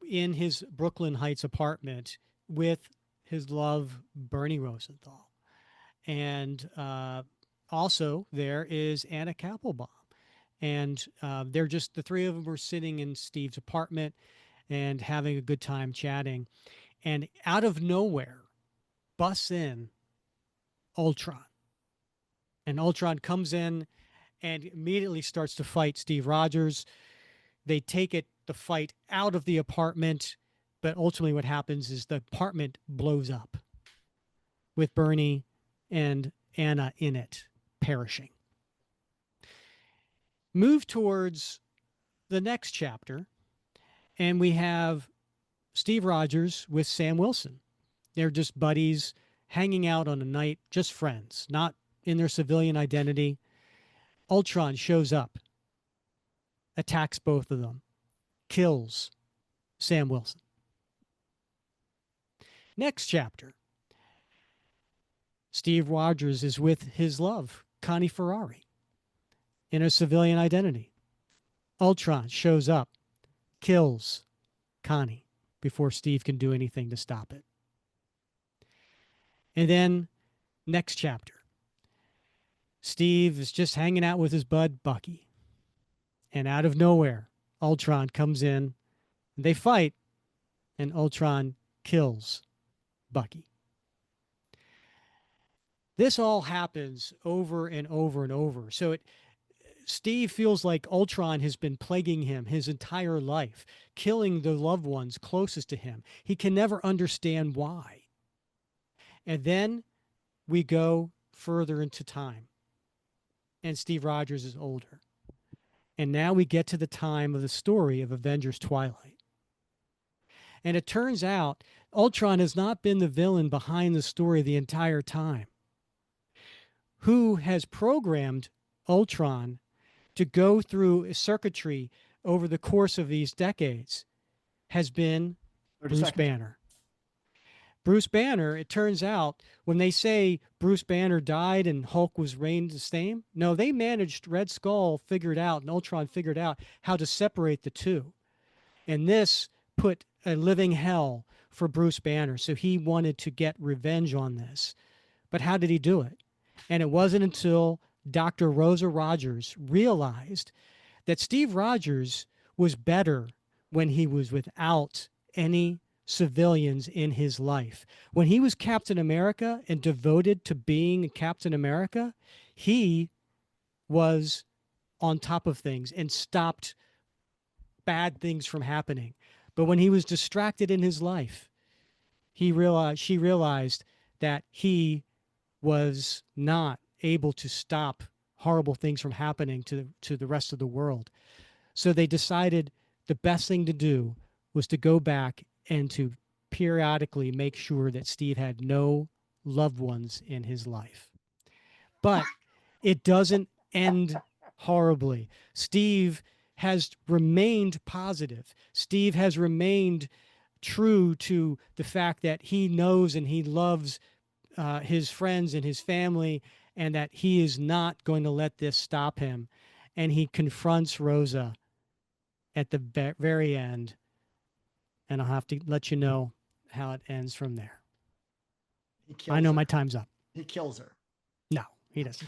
in his Brooklyn Heights apartment with his love, Bernie Rosenthal. And also there is Anna Kappelbaum. And they're just, the three of them are sitting in Steve's apartment and having a good time chatting. And out of nowhere, busts in Ultron. And Ultron comes in and immediately starts to fight Steve Rogers. They take the fight out of the apartment, but ultimately what happens is the apartment blows up with Bernie and Anna in it, perishing. Move towards the next chapter, and we have Steve Rogers with Sam Wilson. They're just buddies hanging out on a night, just friends, not in their civilian identity. Ultron shows up, attacks both of them, kills Sam Wilson. Next chapter, Steve Rogers is with his love, Connie Ferrari, in a civilian identity. Ultron shows up, kills Connie before Steve can do anything to stop it. And then, next chapter, Steve is just hanging out with his bud, Bucky. And out of nowhere, Ultron comes in, they fight, and Ultron kills Bucky. This all happens over and over and over. So Steve feels like Ultron has been plaguing him his entire life, killing the loved ones closest to him. He can never understand why. And then we go further into time, and Steve Rogers is older. And now we get to the time of the story of Avengers Twilight. And it turns out Ultron has not been the villain behind the story the entire time. Who has programmed Ultron to go through a circuitry over the course of these decades has been Bruce Banner. Bruce Banner, it turns out, when they say Bruce Banner died and Hulk was reigned the same, no, they managed, Red Skull figured out, and Ultron figured out how to separate the two. And this put a living hell for Bruce Banner, so he wanted to get revenge on this. But how did he do it? And it wasn't until Dr. Rosa Rogers realized that Steve Rogers was better when he was without any civilians in his life. When he was Captain America and devoted to being Captain America, he was on top of things and stopped bad things from happening. But when he was distracted in his life, she realized that he was not able to stop horrible things from happening to the rest of the world. So they decided the best thing to do was to go back and to periodically make sure that Steve had no loved ones in his life. But it doesn't end horribly. Steve has remained positive. Steve has remained true to the fact that he knows and he loves his friends and his family, and that he is not going to let this stop him. And he confronts Rosa at the very end, and I'll have to let you know how it ends from there. I know my time's up. He kills her. No, he doesn't.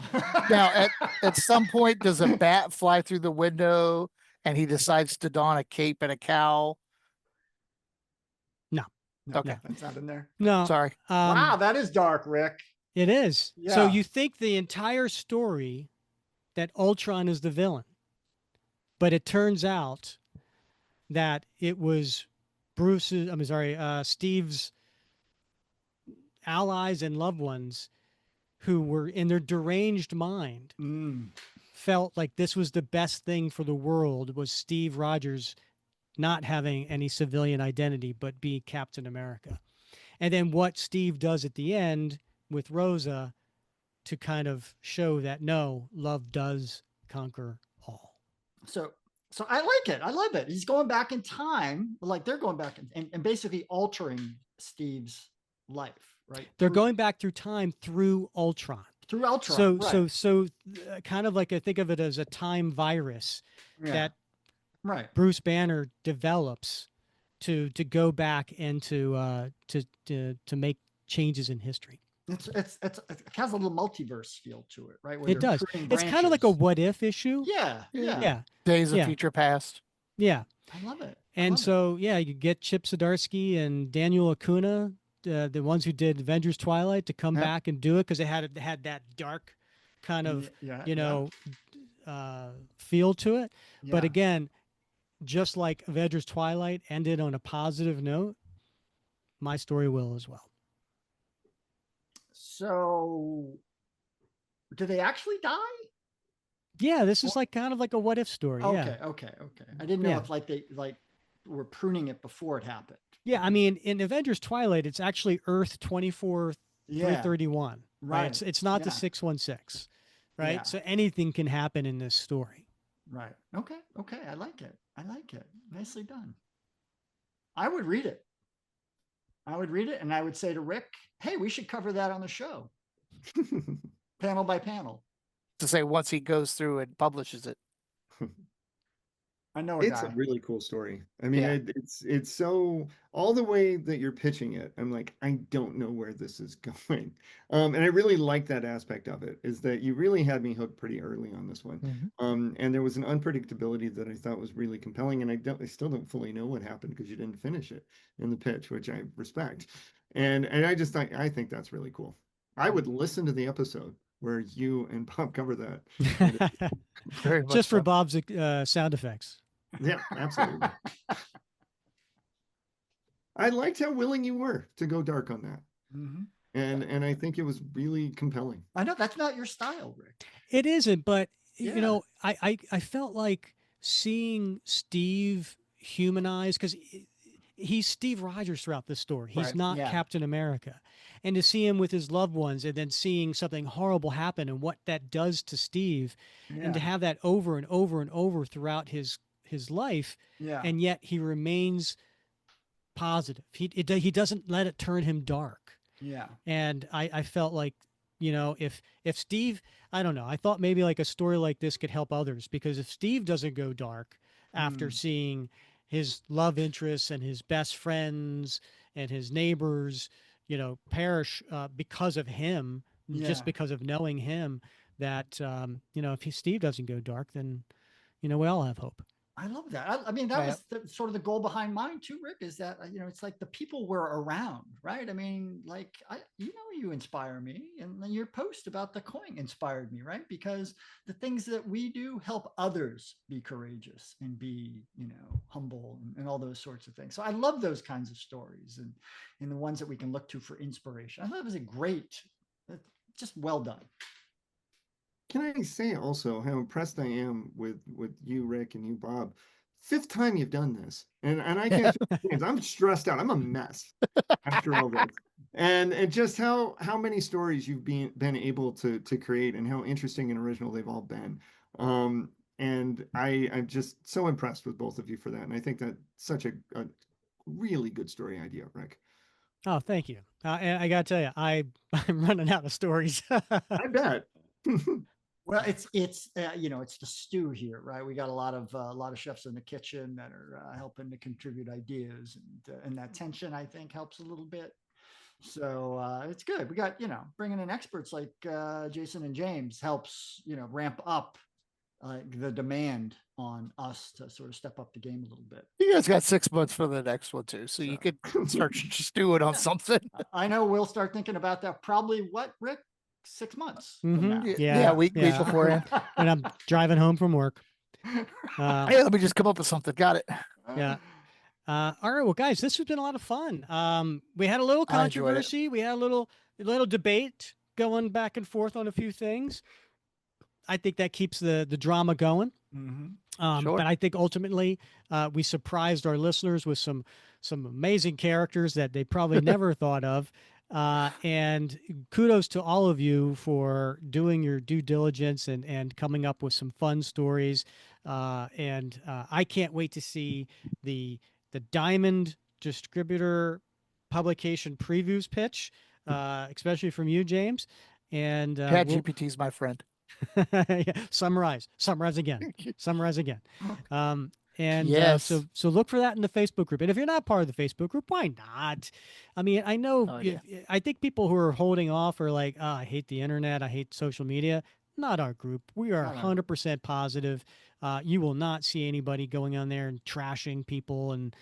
Now, at some point, does a bat fly through the window and he decides to don a cape and a cowl? No. Okay. That's not in there. No. Sorry. Wow, that is dark, Rick. It is. Yeah. So you think the entire story that Ultron is the villain, but it turns out that it was Steve's allies and loved ones who were in their deranged mind felt like this was the best thing for the world, was Steve Rogers not having any civilian identity but be Captain America. And then what Steve does at the end with Rosa to kind of show that no, love does conquer all. So I like it. I love it. He's going back in time, like they're going back and basically altering Steve's life, right? They're going back through time through Ultron. Through Ultron. So kind of like I think of it as a time virus that Bruce Banner develops to go back and to make changes in history. It has a little multiverse feel to it, right? It does. It's kind of like a what if issue. Yeah. Days of Future Past. Yeah. I love it. You get Chip Zdarsky and Daniel Acuna, the ones who did Avengers Twilight, to come back and do it because they had that dark kind of feel to it. Yeah. But again, just like Avengers Twilight ended on a positive note, my story will as well. So, do they actually die? Yeah, this is like kind of like a what if story. Okay. I didn't know if they were pruning it before it happened. Yeah, I mean, in Avengers Twilight, it's actually Earth 24 331. Right. It's not the 616. Right. Yeah. So anything can happen in this story. Right. Okay. I like it. Nicely done. I would read it. And I would say to Rick, hey, we should cover that on the show. Panel by panel. To say once he goes through and publishes it. I know it's a really cool story. I mean, it's so all the way that you're pitching it, I'm like, I don't know where this is going. And I really like that aspect of it, is that you really had me hooked pretty early on this one. Mm-hmm. And there was an unpredictability that I thought was really compelling. And I still don't fully know what happened because you didn't finish it in the pitch, which I respect. And I just thought, I think that's really cool. I would listen to the episode where you and Bob cover that. Just for Bob's sound effects. Yeah, absolutely. I liked how willing you were to go dark on that. Mm-hmm. And I think it was really compelling. I know that's not your style, Rick. It isn't, but you know, I felt like seeing Steve humanized, because he's Steve Rogers throughout this story. He's not Captain America. And to see him with his loved ones and then seeing something horrible happen and what that does to Steve, and to have that over and over and over throughout his life, and yet he remains positive. He doesn't let it turn him dark. And I felt like, you know, if Steve, I don't know, I thought maybe like a story like this could help others, because if Steve doesn't go dark after seeing his love interests and his best friends and his neighbors, you know, perish because of him, just because of knowing him, that you know, if Steve doesn't go dark, then, you know, we all have hope. I love that. I mean, that was sort of the goal behind mine too, Rick, is that, you know, it's like the people were around, right? I mean, like, you inspire me, and your post about the coin inspired me, right? Because the things that we do help others be courageous and be, you know, humble and all those sorts of things. So I love those kinds of stories and the ones that we can look to for inspiration. I thought it was a great, just well done. Can I say also how impressed I am with you, Rick, and you, Bob? 5th time you've done this, and I can't. I'm stressed out. I'm a mess after all this, and just how many stories you've been able to create, and how interesting and original they've all been. And I'm just so impressed with both of you for that, and I think that's such a really good story idea, Rick. Oh, thank you. And I gotta tell you, I'm running out of stories. I bet. Well, it's you know, it's the stew here, right? We got a lot of chefs in the kitchen that are helping to contribute ideas, and that tension, I think, helps a little bit. So it's good. We got, you know, bringing in experts like Jason and James helps, you know, ramp up the demand on us to sort of step up the game a little bit. You guys got 6 months for the next one too, so you could start stewing on something. I know we'll start thinking about that probably, what, Rick? 6 months. Yeah, week beforehand. When I'm driving home from work. Hey, let me just come up with something. Got it. Yeah. All right, well, guys, this has been a lot of fun. We had a little controversy. We had a little debate going back and forth on a few things. I think that keeps the drama going. Mm-hmm. But I think ultimately we surprised our listeners with some amazing characters that they probably never thought of. And kudos to all of you for doing your due diligence and coming up with some fun stories. And I can't wait to see the Diamond distributor publication previews pitch, especially from you, James. And ChatGPT's my friend. Summarize again. And so look for that in the Facebook group. And if you're not part of the Facebook group, why not? I mean, I know, I think people who are holding off are like, oh, I hate the internet, I hate social media. Not our group. We are 100% positive. You will not see anybody going on there and trashing people and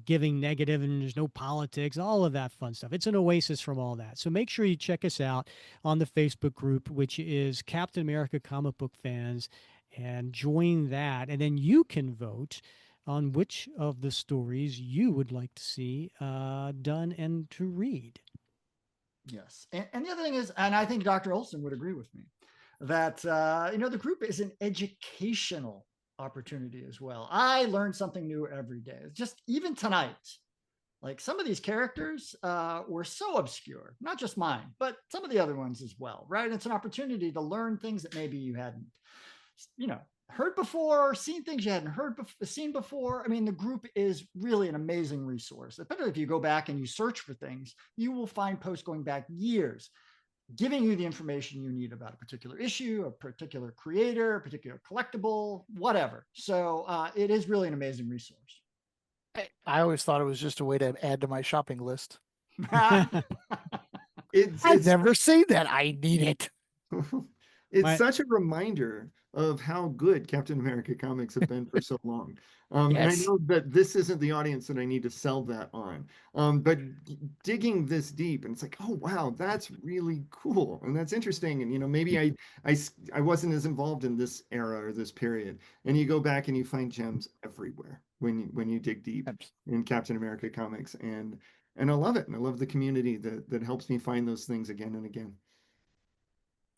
giving negative, and there's no politics, all of that fun stuff. It's an oasis from all that. So make sure you check us out on the Facebook group, which is Captain America Comic Book Fans, and join that. And then you can vote on which of the stories you would like to see done and to read. Yes. And the other thing is, and I think Dr. Olsen would agree with me, that, you know, the group is an educational opportunity as well. I learn something new every day. Just even tonight, Like some of these characters were so obscure, not just mine, but some of the other ones as well, right? It's an opportunity to learn things that maybe you hadn't, heard before, seen things you hadn't seen before. I mean, the group is really an amazing resource. Especially if you go back and you search for things, you will find posts going back years, giving you the information you need about a particular issue, a particular creator, a particular collectible, whatever. So it is really an amazing resource. I always thought it was just a way to add to my shopping list. I've never seen that. I need it. It's such a reminder of how good Captain America comics have been for so long. Yes. And I know that this isn't the audience that I need to sell that on. But digging this deep, and it's like, oh, wow, that's really cool. And that's interesting. And, maybe I wasn't as involved in this era or this period. And you go back and you find gems everywhere when you dig deep in Captain America comics. And I love it. And I love the community that helps me find those things again and again.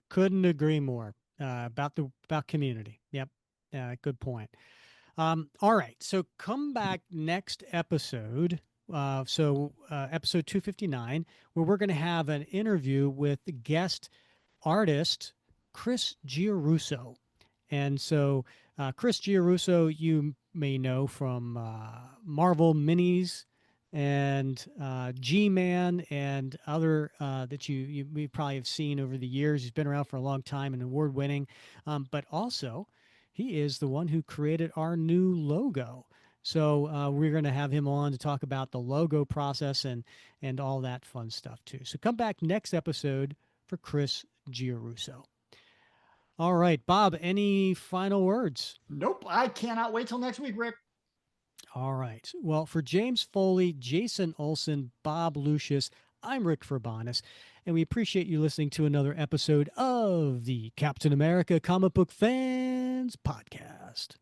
Couldn't agree more about community. Yep, good point. All right, so come back next episode. Episode 259, where we're going to have an interview with the guest artist Chris Giarrusso. And so Chris Giarrusso, you may know from Marvel Minis and G-Man and other that you probably have seen over the years. He's been around for a long time and award-winning, but also he is the one who created our new logo. So we're going to have him on to talk about the logo process and all that fun stuff too. So come back next episode for Chris Giarrusso. All right, Bob, any final words? Nope. I cannot wait till next week, Rick. All right. Well, for James Foley, Jason Olsen, Bob Lucius, I'm Rick Verbanis, and we appreciate you listening to another episode of the Captain America Comic Book Fans Podcast.